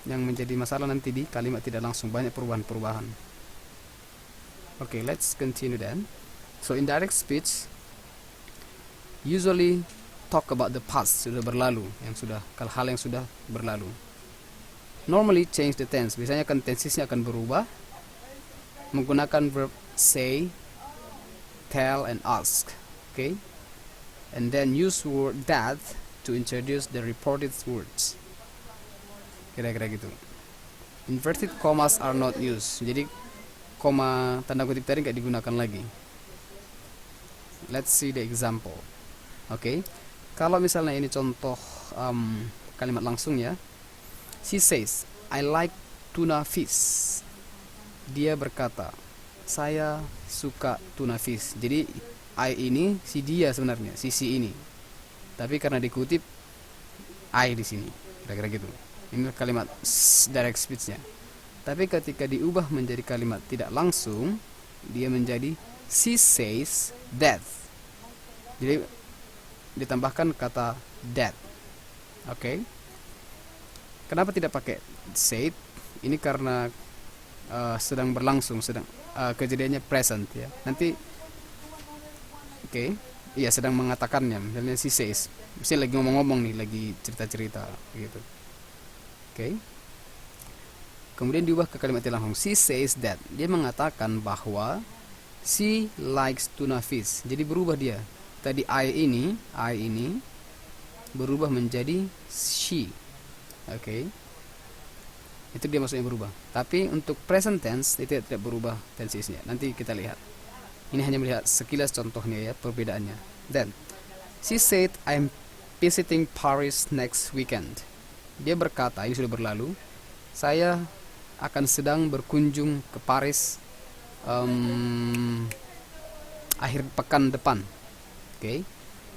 Yang menjadi masalah nanti di kalimat tidak langsung, banyak perubahan-perubahan. Okay, let's continue then. So in direct speech usually talk about the past, sudah berlalu, hal yang sudah berlalu. Normally change the tense, biasanya kan tensesnya akan berubah menggunakan verb say, tell, and ask. Okay, and then use word that to introduce the reported words. Kira-kira gitu. Inverted commas are not used, jadi koma tanda kutip tadi nggak digunakan lagi. Let's see the example. Okay, kalau misalnya ini contoh kalimat langsung ya. She says, I like tuna fish. Dia berkata, saya suka tuna fish. Jadi I ini si dia sebenarnya, si ini. Tapi karena dikutip I di sini, kira-kira gitu. Ini kalimat direct speech-nya. Tapi ketika diubah menjadi kalimat tidak langsung, dia menjadi she says that. Jadi ditambahkan kata that. Oke. Kenapa tidak pakai said? Ini karena sedang berlangsung, kejadiannya present ya. Nanti iya sedang mengatakannya. Misalnya she says, misalnya lagi ngomong-ngomong nih, lagi cerita-cerita gitu. Kemudian diubah ke kalimat yang langsung. She says that. Dia mengatakan bahwa she likes tuna fish. Jadi berubah dia. Tadi I ini berubah menjadi she. Itu dia maksudnya berubah. Tapi untuk present tense itu tidak berubah tensesnya. Nanti kita lihat. Ini hanya melihat sekilas contohnya ya, perbedaannya. Then she said I'm visiting Paris next weekend. Dia berkata, ini sudah berlalu, saya akan sedang berkunjung ke Paris akhir pekan depan.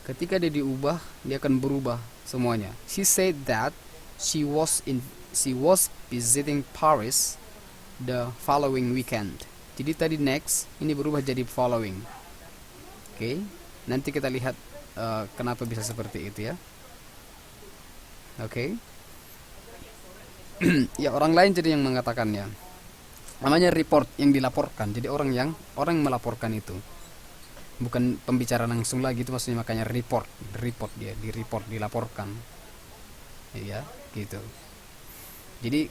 Ketika dia diubah, dia akan berubah semuanya. She said that she was visiting Paris the following weekend. Jadi tadi next ini berubah jadi following. Nanti kita lihat kenapa bisa seperti itu ya. Ya, orang lain jadi yang mengatakannya. Namanya report, yang dilaporkan. Jadi orang yang melaporkan itu. Bukan pembicara langsung lagi, itu maksudnya, makanya report dia, dilaporkan. Ya, gitu. Jadi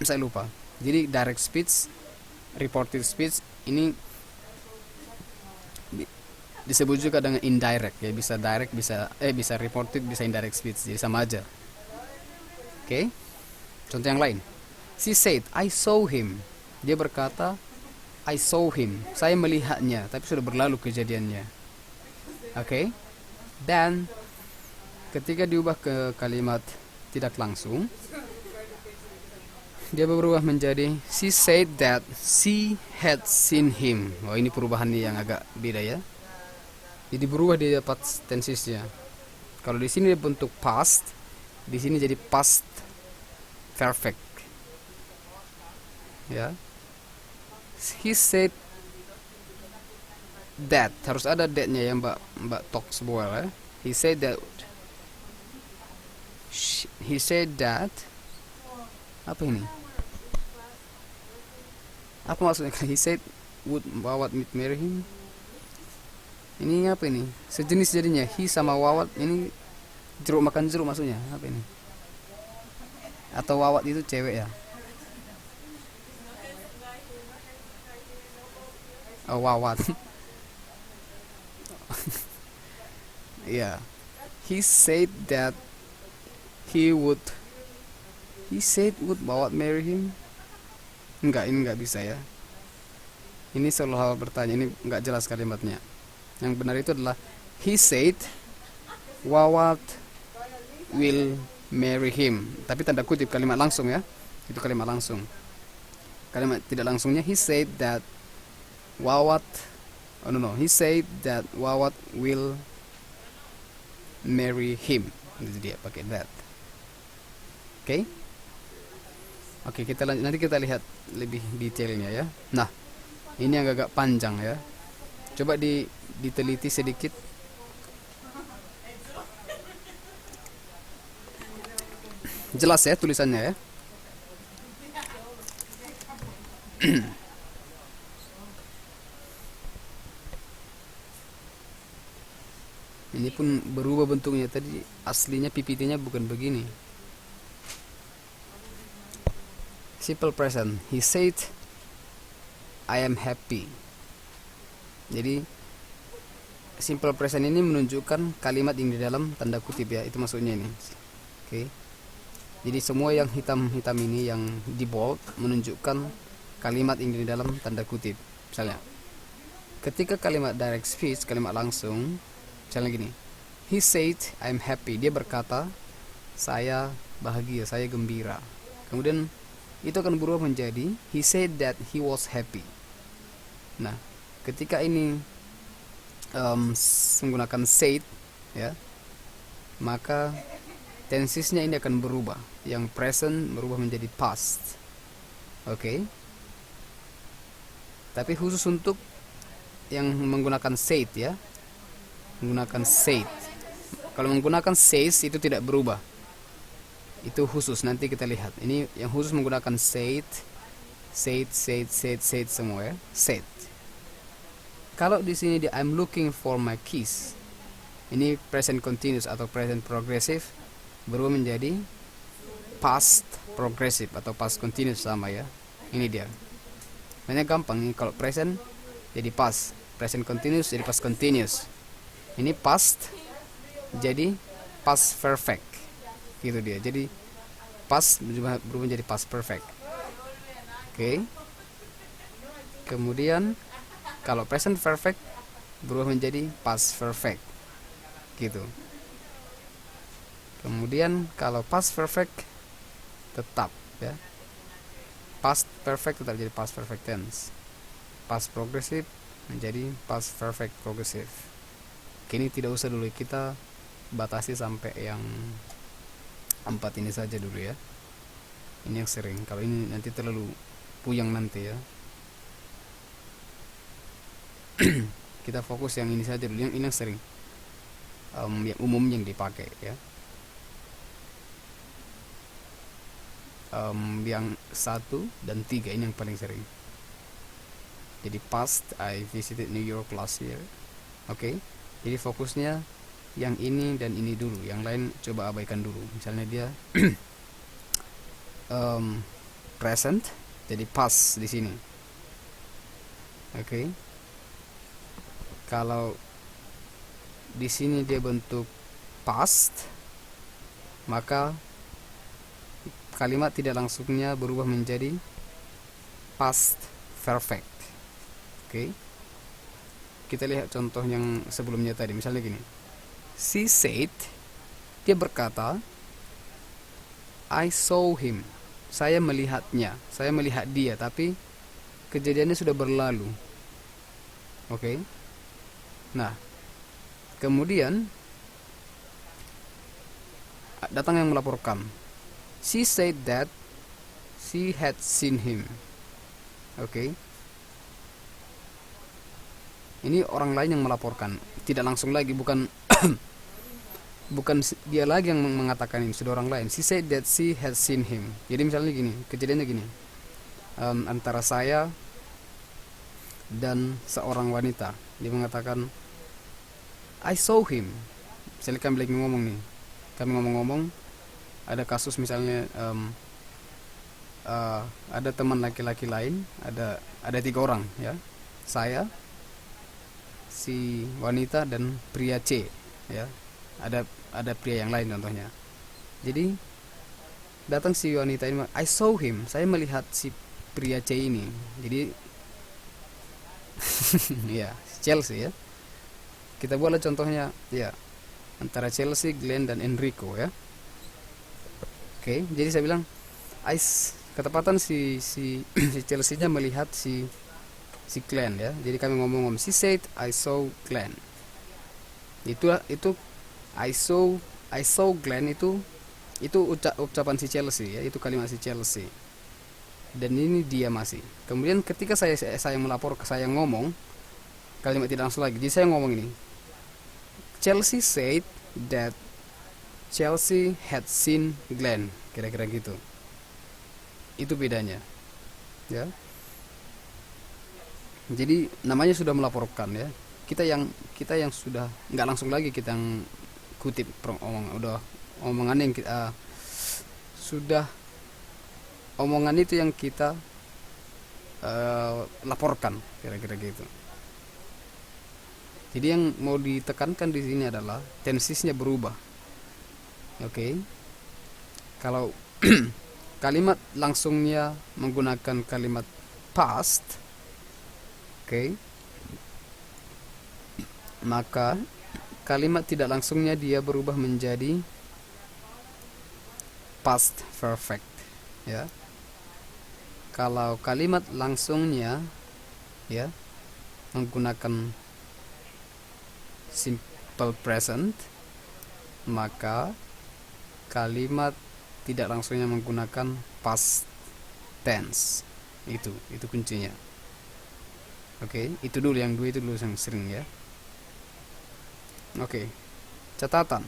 saya lupa. Jadi direct speech, reported speech ini disebut juga dengan indirect ya, bisa direct, bisa reported, bisa indirect speech. Jadi sama aja. Contoh yang lain. She said, I saw him. Dia berkata, I saw him. Saya melihatnya, tapi sudah berlalu kejadiannya. Dan ketika diubah ke kalimat tidak langsung, dia berubah menjadi she said that she had seen him. Ini perubahannya yang agak beda ya. Jadi berubah dia dapat tensesnya. Kalau di sini bentuk past, di sini jadi past perfect. Ya. He said that, harus ada that-nya ya, Mbak Toxboel ya. He said that apa ini? Apa maksudnya? He said would Wawat marry him. Ini apa ini? Sejenis jadinya. He sama Wawat ini jeruk makan jeruk maksudnya. Apa ini? Atau Wawat itu cewek ya? Oh, Wawat. Yeah. He said would Wawat marry him. Enggak, ini enggak bisa ya. Ini selalu hal bertanya, ini enggak jelas kalimatnya. Yang benar itu adalah he said Wawat will marry him. Tapi tanda kutip, kalimat langsung ya. Itu kalimat langsung. Kalimat tidak langsungnya he said that Wawat he said that Wawat will marry him. Itu dia pakai that. Oke. Oke, nanti kita lihat lebih detailnya ya. Nah, ini yang agak panjang ya. Coba diteliti sedikit. Jelas ya tulisannya ya. Ini pun berubah bentuknya. Tadi aslinya PPT-nya bukan begini. Simple present. He said, I am happy. Jadi simple present ini menunjukkan kalimat yang di dalam tanda kutip ya. Itu maksudnya ini. Oke. Jadi semua yang hitam-hitam ini yang di bold menunjukkan kalimat yang di dalam tanda kutip. Misalnya, ketika kalimat direct speech, kalimat langsung, misalnya gini, he said I'm happy. Dia berkata saya bahagia, saya gembira. Kemudian itu akan berubah menjadi he said that he was happy. Nah, ketika ini menggunakan said ya, maka tensesnya ini akan berubah. Yang present berubah menjadi past. Oke. Tapi khusus untuk yang menggunakan said ya, menggunakan said. Kalau menggunakan says itu tidak berubah. Itu khusus, nanti kita lihat. Ini yang khusus menggunakan said semua ya. Said. Kalau di sini dia I'm looking for my keys. Ini present continuous atau present progressive berubah menjadi past progressive atau past continuous sama ya. Ini dia. Makanya gampang nih, kalau present jadi past, present continuous jadi past continuous. Ini past jadi past perfect. Gitu dia. Jadi past berubah menjadi past perfect. Oke. Kemudian kalau present perfect berubah menjadi past perfect. Gitu. Kemudian kalau past perfect tetap ya. Past perfect tetap jadi past perfect tense. Past progressive menjadi past perfect progressive. Kini tidak usah dulu, kita batasi sampai yang 4 ini saja dulu ya. Ini yang sering. Kalau ini nanti terlalu puyeng nanti ya. Kita fokus yang ini saja dulu. Yang ini yang sering, yang umum yang dipakai ya. Yang 1 dan 3 ini yang paling sering. Jadi past, I visited New York last year. Oke. Jadi fokusnya yang ini dan ini dulu, yang lain coba abaikan dulu. Misalnya dia present, jadi past di sini. Oke. Kalau di sini dia bentuk past, maka kalimat tidak langsungnya berubah menjadi past perfect. Oke. Kita lihat contoh yang sebelumnya tadi. Misalnya gini. She said, dia berkata, I saw him. Saya melihatnya. Saya melihat dia, tapi kejadiannya sudah berlalu. Oke. Nah, kemudian datang yang melaporkan. She said that she had seen him. Oke. Ini orang lain yang melaporkan, tidak langsung lagi, bukan bukan dia lagi yang mengatakan ini, sudah orang lain. She said that she had seen him. Jadi misalnya gini, kejadiannya gini, antara saya dan seorang wanita. Dia mengatakan, I saw him. Misalnya kami lagi ngomong nih, kami ngomong-ngomong, ada kasus misalnya ada teman laki-laki lain, ada 3 orang ya, saya, si wanita dan pria C ya, ada pria yang lain contohnya. Jadi datang si wanita ini, I saw him, saya melihat si pria C ini. Jadi ya, Chelsea ya, kita buatlah contohnya ya, antara Chelsea, Glenn dan Enrico ya. Oke, jadi saya bilang ketepatan si Chelsea-nya melihat si Glenn ya. Jadi kami ngomong, she said I saw Glenn. Itu I saw I saw Glenn itu ucapan si Chelsea ya, itu kalimat si Chelsea. Dan ini dia masih. Kemudian ketika saya melapor, saya ngomong kalimat tidak langsung lagi. Jadi saya ngomong ini. Chelsea said that Chelsea had seen Glenn, kira-kira gitu. Itu bedanya. Ya. Jadi namanya sudah melaporkan ya. Kita yang sudah nggak langsung lagi kita yang kutip omongan yang kita sudah omongan itu yang kita laporkan, kira-kira gitu. Jadi yang mau ditekankan di sini adalah tensisnya berubah. Oke. Kalau kalimat langsungnya menggunakan kalimat past, oke, maka kalimat tidak langsungnya dia berubah menjadi past perfect ya. Kalau kalimat langsungnya ya menggunakan simple present, maka kalimat tidak langsungnya menggunakan past tense. Itu kuncinya. Oke, itu dulu yang dua itu dulu yang sering ya. Oke, catatan.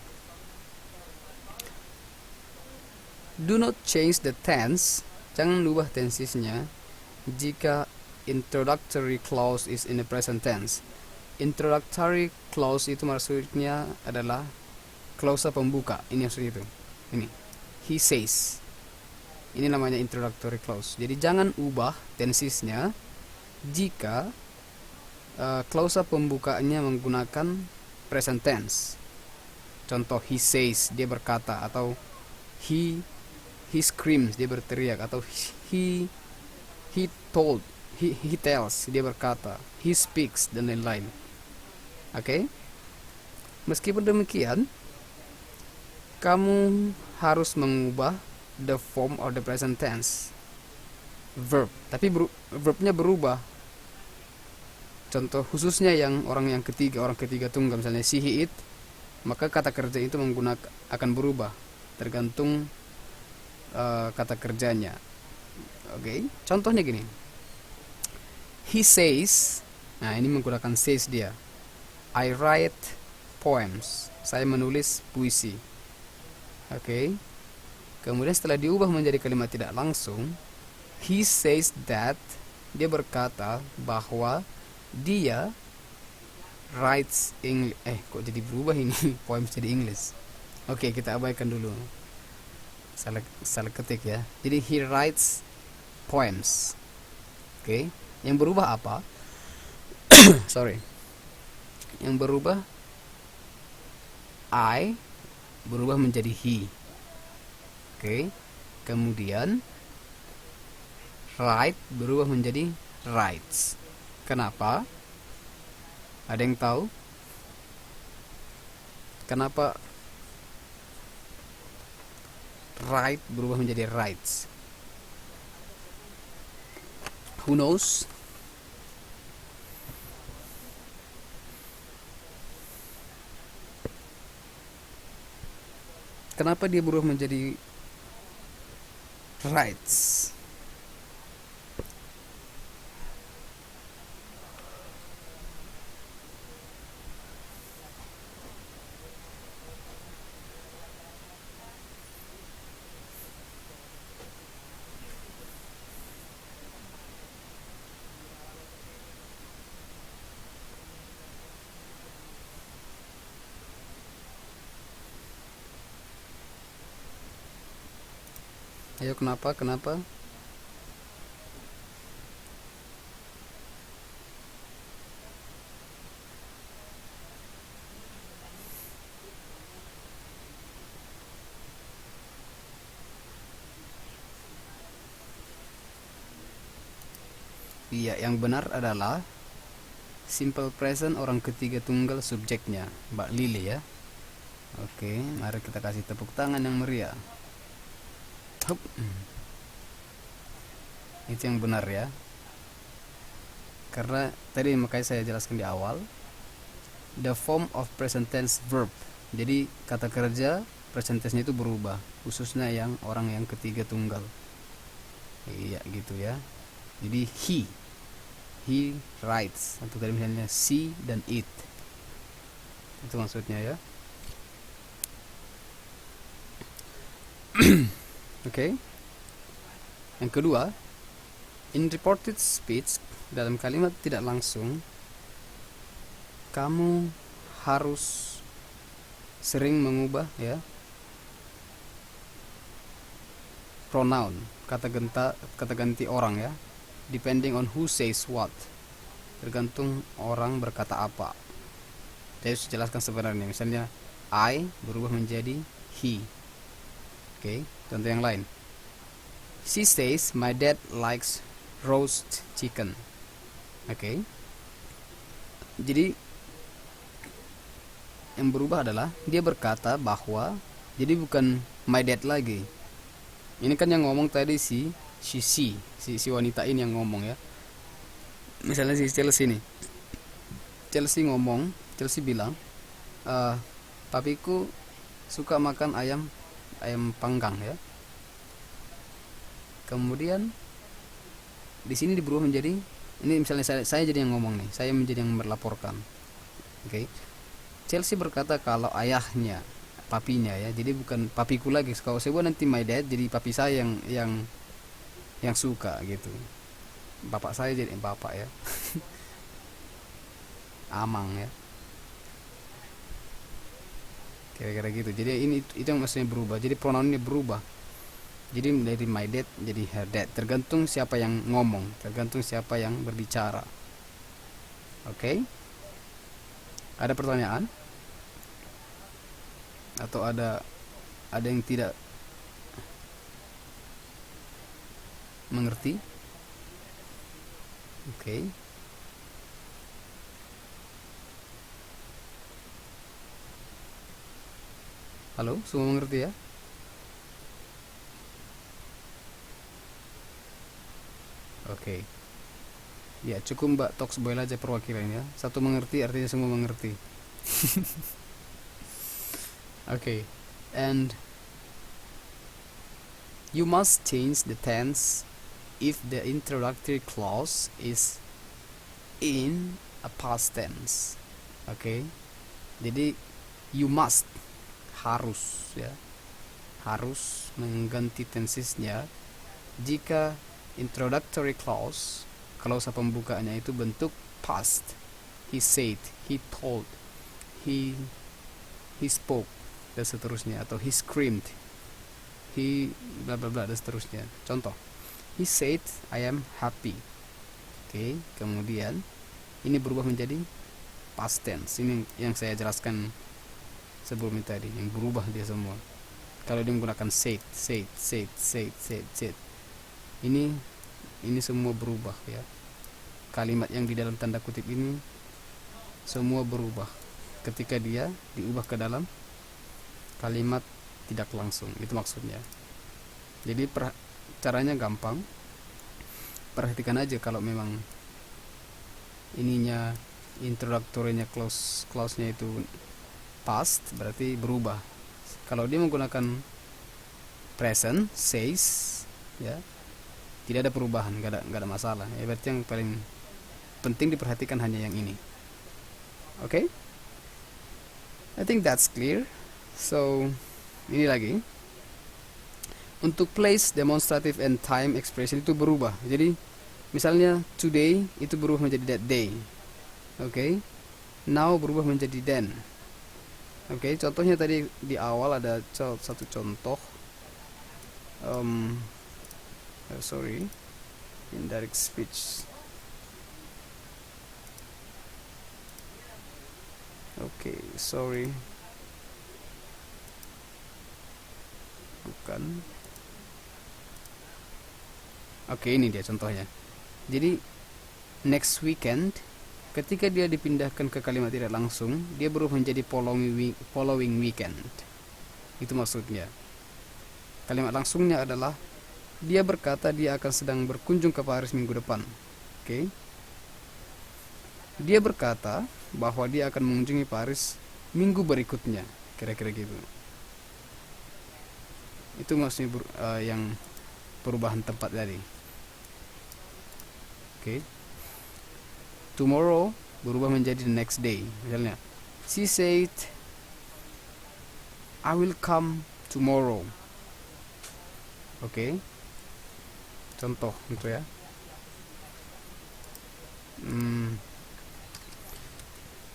Do not change the tense. Jangan ubah tensisnya jika introductory clause is in the present tense. Introductory clause itu maksudnya adalah klausa pembuka. Ini maksudnya itu. Ini. He says. Ini namanya introductory clause. Jadi jangan ubah tensisnya jika klausa pembukanya menggunakan present tense. Contoh, he says, dia berkata, atau he screams, dia berteriak, atau he told, he tells, dia berkata, he speaks, dan lain-lain. Oke? Meskipun demikian, kamu harus mengubah the form of the present tense verb, tapi verbnya berubah. Contoh khususnya yang orang ketiga tunggal, misalnya she, he, it, maka kata kerja itu akan berubah tergantung kata kerjanya. Oke, contohnya gini. He says, nah ini menggunakan says dia. I write poems. Saya menulis puisi. Oke. Kemudian setelah diubah menjadi kalimat tidak langsung, he says that, dia berkata bahwa dia writes English. Kok jadi berubah ini? Poems jadi English. Oke, kita abaikan dulu. Salah ketik ya. Jadi he writes poems. Oke. Yang berubah apa? Sorry. Yang berubah I berubah menjadi he. Oke. Kemudian write berubah menjadi writes. Kenapa? Ada yang tahu? Kenapa write berubah menjadi writes? Who knows? Kenapa dia berubah menjadi writes? Ayo, kenapa? Iya, yang benar adalah simple present orang ketiga tunggal subjeknya, Mbak Lili ya. Oke, mari kita kasih tepuk tangan yang meriah. Hup. Itu yang benar ya. Karena tadi makanya saya jelaskan di awal, the form of present tense verb Jadi kata kerja present tense-nya itu berubah, khususnya yang orang yang ketiga tunggal. Iya gitu ya. Jadi he writes, atau tadi misalnya she dan it. Itu maksudnya ya. Oke. Yang kedua, in reported speech, dalam kalimat tidak langsung, kamu harus sering mengubah ya pronoun, kata ganti orang ya, depending on who says what, tergantung orang berkata apa. Saya harus jelaskan sebenarnya. Misalnya I berubah menjadi he. Oke, contoh yang lain. She says my dad likes roast chicken. Oke. Jadi yang berubah adalah dia berkata bahwa, jadi bukan my dad lagi. Ini kan yang ngomong tadi si wanita ini yang ngomong ya. Misalnya si Chelsea nih. Chelsea bilang, papiku suka makan ayam panggang ya. Kemudian di sini berubah menjadi, ini misalnya saya jadi yang ngomong nih, saya menjadi yang melaporkan. Oke. Chelsea berkata kalau ayahnya, papinya ya, jadi bukan papiku lagi. Kalau saya buat nanti my dad, jadi papi saya yang suka gitu. Bapak saya jadi bapak ya. Amang ya. Kira-kira gitu. Jadi itu yang maksudnya berubah. Jadi pronounnya berubah. Jadi dari my dad jadi her dad. Tergantung siapa yang ngomong, tergantung siapa yang berbicara. Oke? Ada pertanyaan? Atau ada yang tidak mengerti? Oke. Halo, semua mengerti ya? Oke. Ya, cukup Mbak Toxboil aja perwakilannya. Satu mengerti artinya semua mengerti. Oke. And you must change the tense if the introductory clause is in a past tense. Oke. Jadi you must, harus ya, harus mengganti tensesnya jika introductory clause, klausa pembukaannya itu bentuk past. He said, he told, he spoke, dan seterusnya. Atau he screamed, he bla bla bla, dan seterusnya. Contoh, he said I am happy. Oke, kemudian ini berubah menjadi past tense. Ini yang saya jelaskan sebelum tadi, yang berubah dia semua. Kalau dia menggunakan said, ini semua berubah ya. Kalimat yang di dalam tanda kutip ini semua berubah ketika dia diubah ke dalam kalimat tidak langsung. Itu maksudnya. Jadi caranya gampang. Perhatikan aja, kalau memang ininya introductory-nya clause-nya itu past, berarti berubah. Kalau dia menggunakan present, says ya, tidak ada perubahan, nggak ada masalah ya. Berarti yang paling penting diperhatikan hanya yang ini. Oke? I think that's clear. So ini lagi, untuk place, demonstrative, and time expression itu berubah. Jadi misalnya today itu berubah menjadi that day. Oke? Now berubah menjadi then. Oke, contohnya tadi di awal ada satu contoh. Indirect speech. Oke, sorry. Bukan. Oke, ini dia contohnya. Jadi next weekend, ketika dia dipindahkan ke kalimat tidak langsung, dia berubah menjadi following weekend. Itu maksudnya. Kalimat langsungnya adalah dia berkata dia akan sedang berkunjung ke Paris minggu depan. Oke. Dia berkata bahwa dia akan mengunjungi Paris minggu berikutnya. kira-kira gitu. Itu maksudnya yang perubahan tempat tadi. Oke. Tomorrow berubah menjadi the next day. Misalnya, she said I will come tomorrow. Oke. Contoh gitu ya.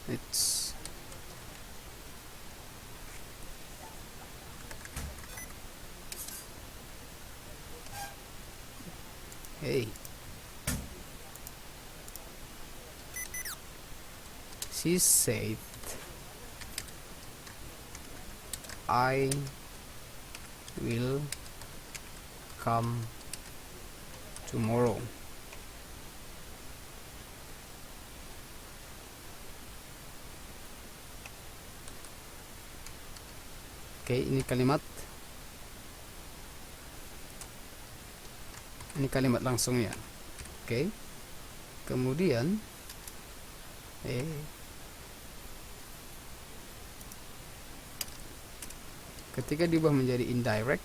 It's hey, she said I will come tomorrow. Oke, ini kalimat langsungnya. Oke. Kemudian ketika diubah menjadi indirect,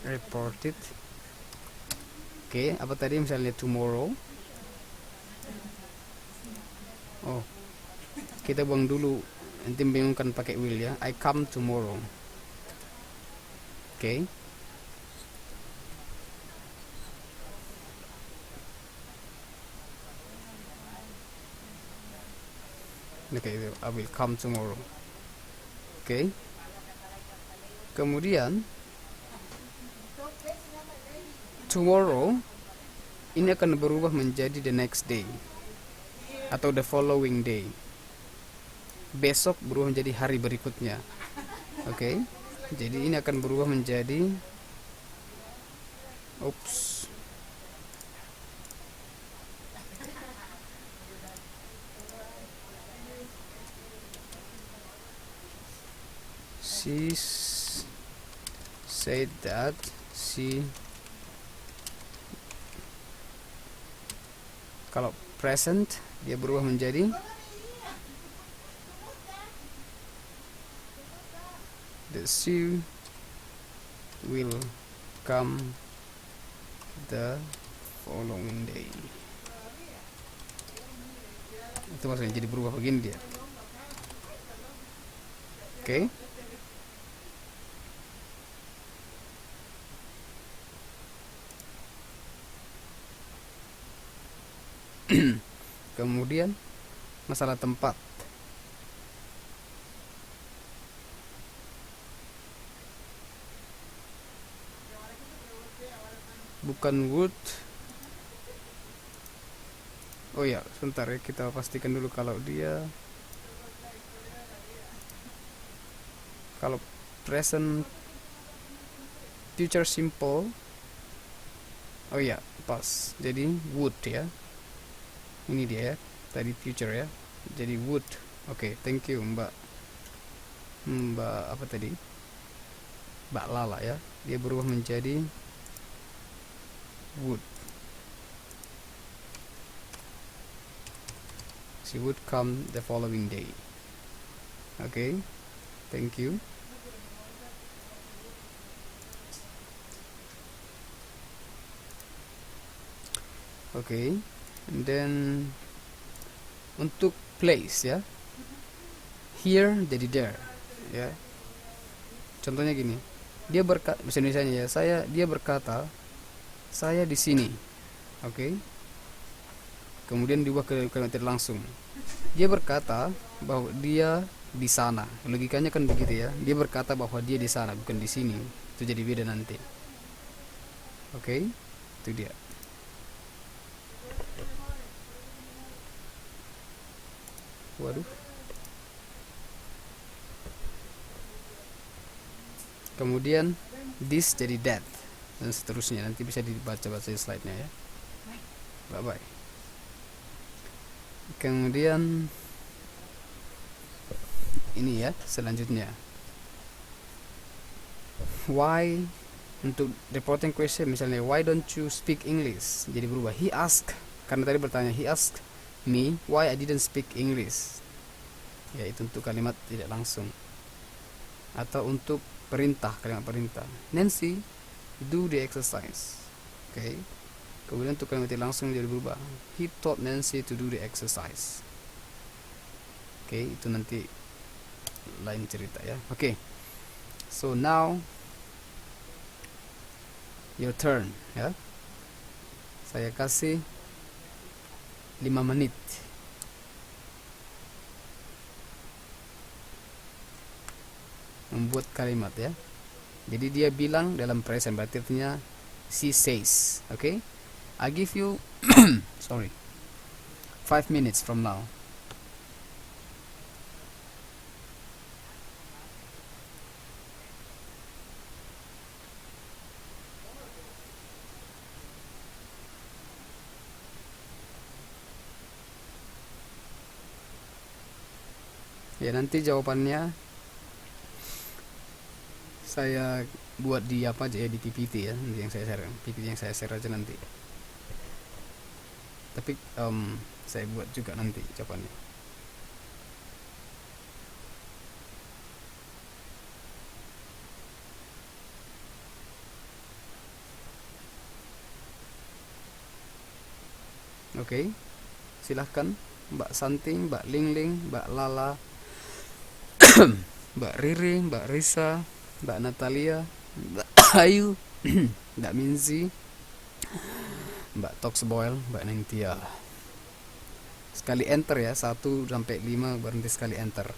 reported. Oke, apa tadi misalnya tomorrow? Oh, kita buang dulu, nanti bingungkan pakai will ya. I come tomorrow. Oke. Oke, I will come tomorrow. Oke. Kemudian tomorrow ini akan berubah menjadi the next day atau the following day. Besok berubah menjadi hari berikutnya. Oke. Jadi ini akan berubah menjadi she said that she, kalau present dia berubah menjadi the she will come the following day. Itu maksudnya jadi berubah begini dia. Oke. Kemudian masalah tempat. Bukan would. Oh ya, sebentar ya, kita pastikan dulu kalau present future simple. Oh ya, pas. Jadi would ya. Ini dia ya. Tadi future ya. Jadi would. Oke, thank you Mbak apa tadi? Mbak Lala ya. Dia berubah menjadi would. She would come the following day. Okay, thank you. Okay, and then untuk place ya, here jadi there ya. Contohnya gini, dia berkata, bahasa Indonesianya ya, dia berkata saya di sini. Oke. Kemudian diubah ke kalimat langsung. Dia berkata bahwa dia di sana. Logikanya kan begitu ya. Dia berkata bahwa dia di sana, bukan di sini. Itu jadi beda nanti. Oke. Itu dia. Waduh. Kemudian this jadi that, dan seterusnya. Nanti bisa dibaca-baca slide-nya ya. Bye bye. Kemudian ini ya, selanjutnya why, untuk reporting question misalnya why don't you speak English, jadi berubah he asked, karena tadi bertanya he asked me why I didn't speak English, yaitu untuk kalimat tidak langsung. Atau untuk perintah, kalimat perintah, Nancy do the exercise. Oke. Kemudian untuk kalimat tidak langsung jadi berubah, he taught Nancy to do the exercise. Oke, itu nanti lain cerita ya. Oke. So now your turn ya. Saya kasih 5 menit. Membuat kalimat ya. Jadi dia bilang dalam present, berarti artinya she says. Okay? I give you 5 minutes from now. Ya, nanti jawabannya saya buat di apa aja ya, di PPT ya, nanti yang saya share, PPT yang saya share aja nanti. Tapi saya buat juga nanti jawabannya. Oke, silahkan Mbak Santi, Mbak Lingling, Mbak Lala, Mbak Riri, Mbak Risa, Mbak Natalia, Mbak Ayu, Mbak Minzi, Mbak Toxboil, Mbak Nengtia. Sekali enter ya, 1 sampai 5 berhenti sekali enter.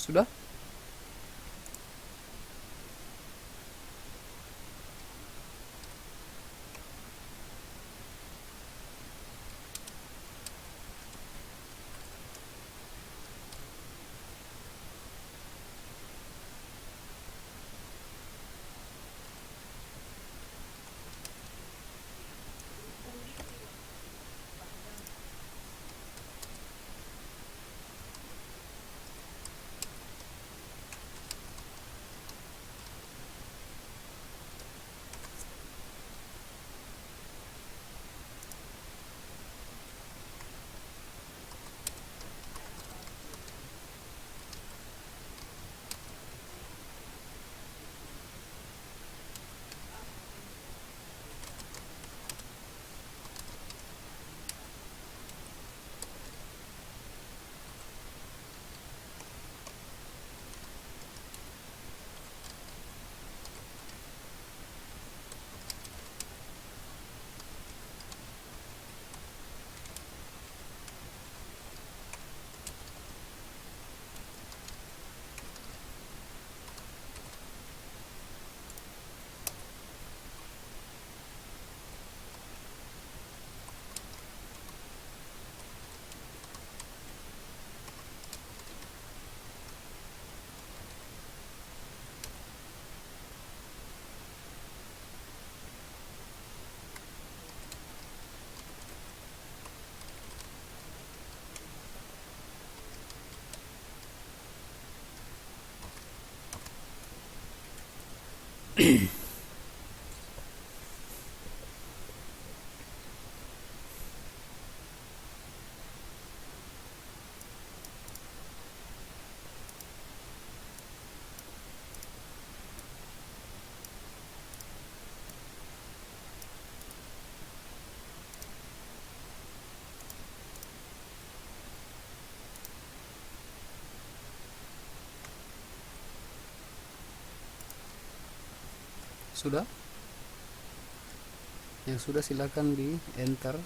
Sudah? Sudah? Yang sudah silakan di enter.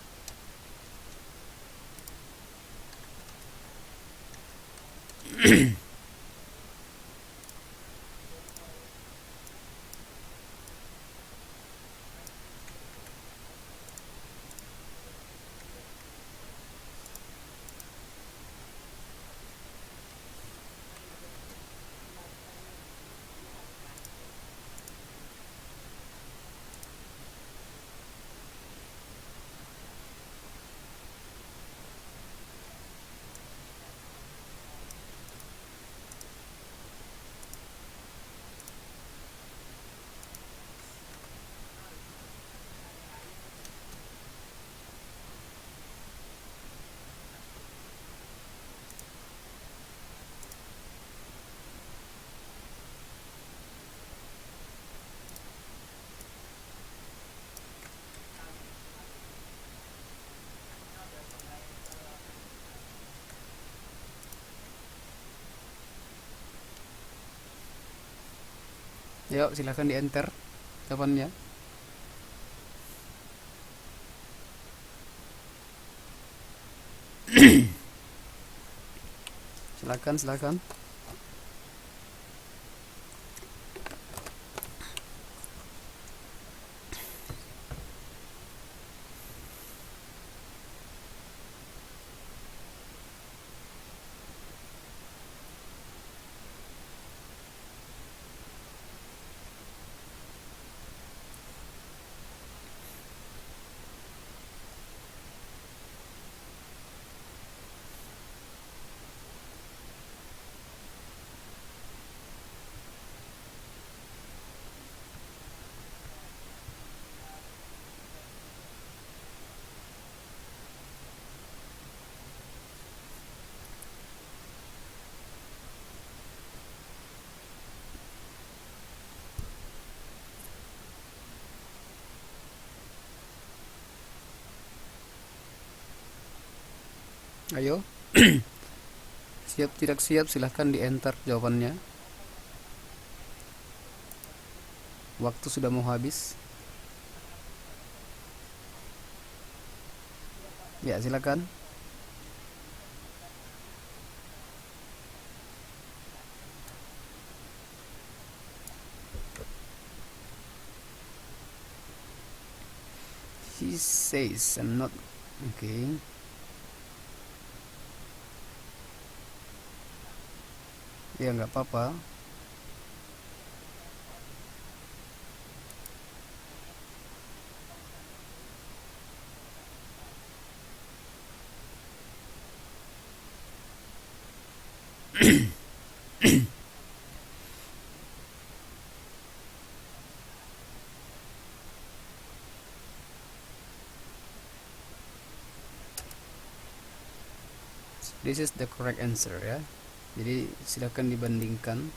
Yuk, silakan di enter jawabannya. Silakan. Ayo. Siap tidak siap silahkan di enter jawabannya. Waktu sudah mau habis. Ya, silakan. He says I'm not okay. Ya nggak apa-apa. This is the correct answer ya. Jadi silakan dibandingkan.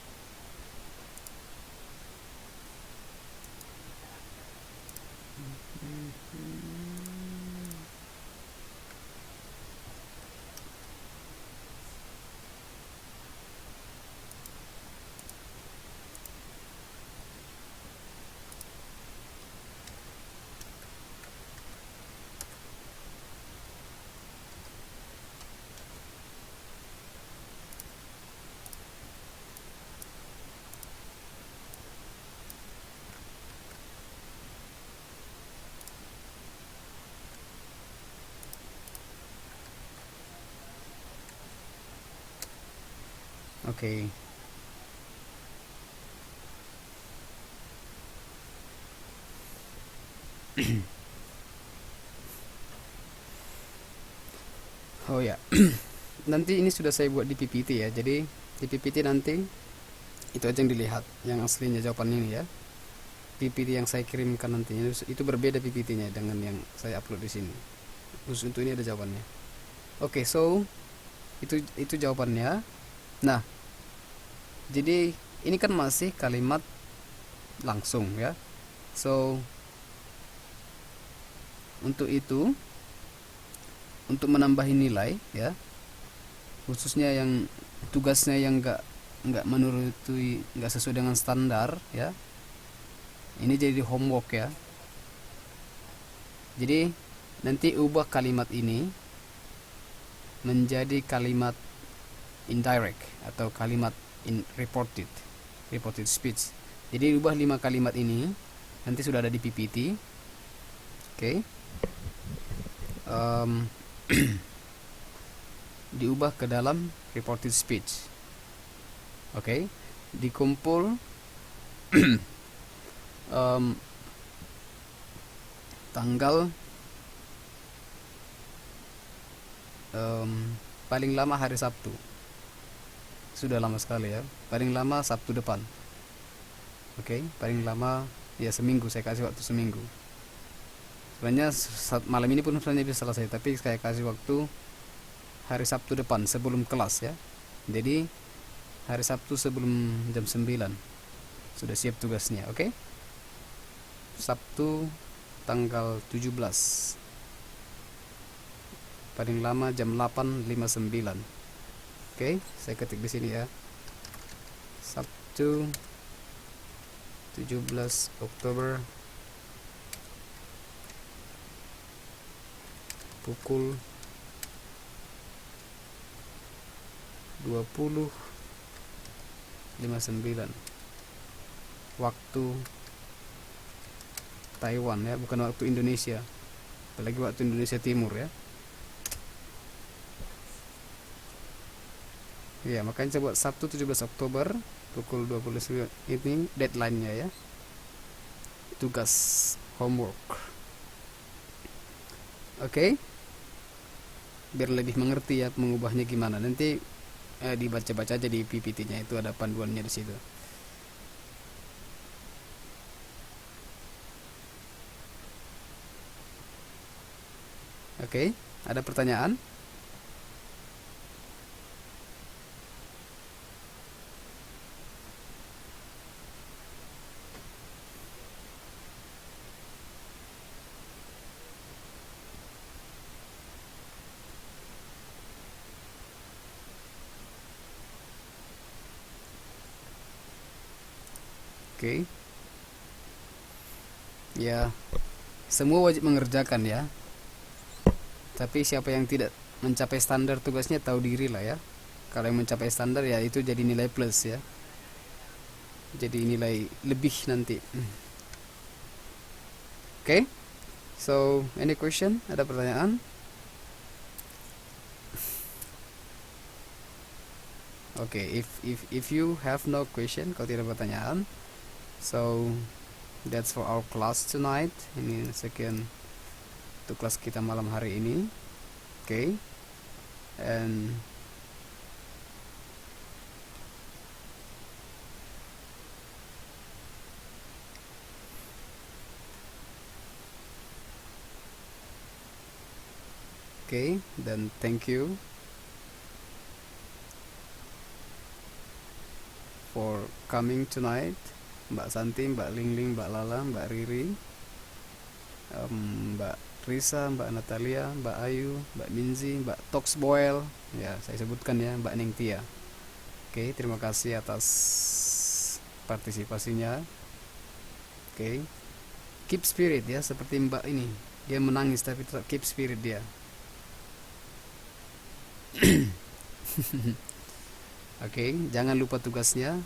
Oke. Oh ya. Nanti ini sudah saya buat di PPT ya. Jadi di PPT nanti itu aja yang dilihat, yang aslinya jawaban ini ya. PPT yang saya kirimkan nantinya itu berbeda PPT-nya dengan yang saya upload di sini. Khusus untuk ini ada jawabannya. Oke, so itu jawabannya. Nah, jadi ini kan masih kalimat langsung ya. So untuk itu, untuk menambahin nilai ya, khususnya yang tugasnya yang nggak menuruti, nggak sesuai dengan standar ya, ini jadi homework ya. Jadi nanti ubah kalimat ini menjadi kalimat indirect atau kalimat reported speech. Jadi ubah 5 kalimat ini, nanti sudah ada di PPT. Oke. Diubah ke dalam reported speech. Oke. Dikumpul tanggal paling lama hari Sabtu. Sudah lama sekali ya. Paling lama Sabtu depan. Oke, paling lama ya seminggu, saya kasih waktu seminggu. Sebenarnya malam ini pun sebenarnya bisa selesai, tapi saya kasih waktu hari Sabtu depan sebelum kelas ya. Jadi hari Sabtu sebelum jam 9 sudah siap tugasnya, oke? Sabtu tanggal 17. Paling lama jam 8.59. Oke, saya ketik di sini ya. Sabtu 17 Oktober pukul 20.59 waktu Taiwan ya, bukan waktu Indonesia, apalagi waktu Indonesia Timur ya. Ya, makanya saya buat Sabtu 17 Oktober pukul 20 ini deadline-nya ya. Tugas homework. Oke. Biar lebih mengerti ya mengubahnya gimana. Nanti dibaca-baca aja di PPT-nya, itu ada panduannya di situ. Oke, ada pertanyaan? Oke. Ya, semua wajib mengerjakan ya. Tapi siapa yang tidak mencapai standar tugasnya tahu diri lah ya. Kalau yang mencapai standar ya itu jadi nilai plus ya. Jadi nilai lebih nanti. Oke. So, any question? Ada pertanyaan? Oke, if you have no question, kalau tidak ada pertanyaan, so that's for our class tonight. Ini sekian untuk kelas kita malam hari ini. Oke. And okay, then thank you for coming tonight, Mbak Santi, Mbak Lingling, Mbak Lala, Mbak Riri, Mbak Risa, Mbak Natalia, Mbak Ayu, Mbak Minzi, Mbak Toxboil, ya saya sebutkan ya, Mbak Ningtia. Oke, terima kasih atas partisipasinya. Oke, keep spirit ya, seperti Mbak ini, dia menangis tapi tetap keep spirit dia. Oke, jangan lupa tugasnya.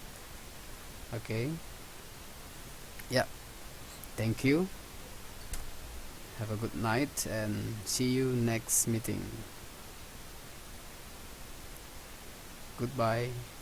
Oke. Ya. Thank you. Have a good night and see you next meeting. Goodbye.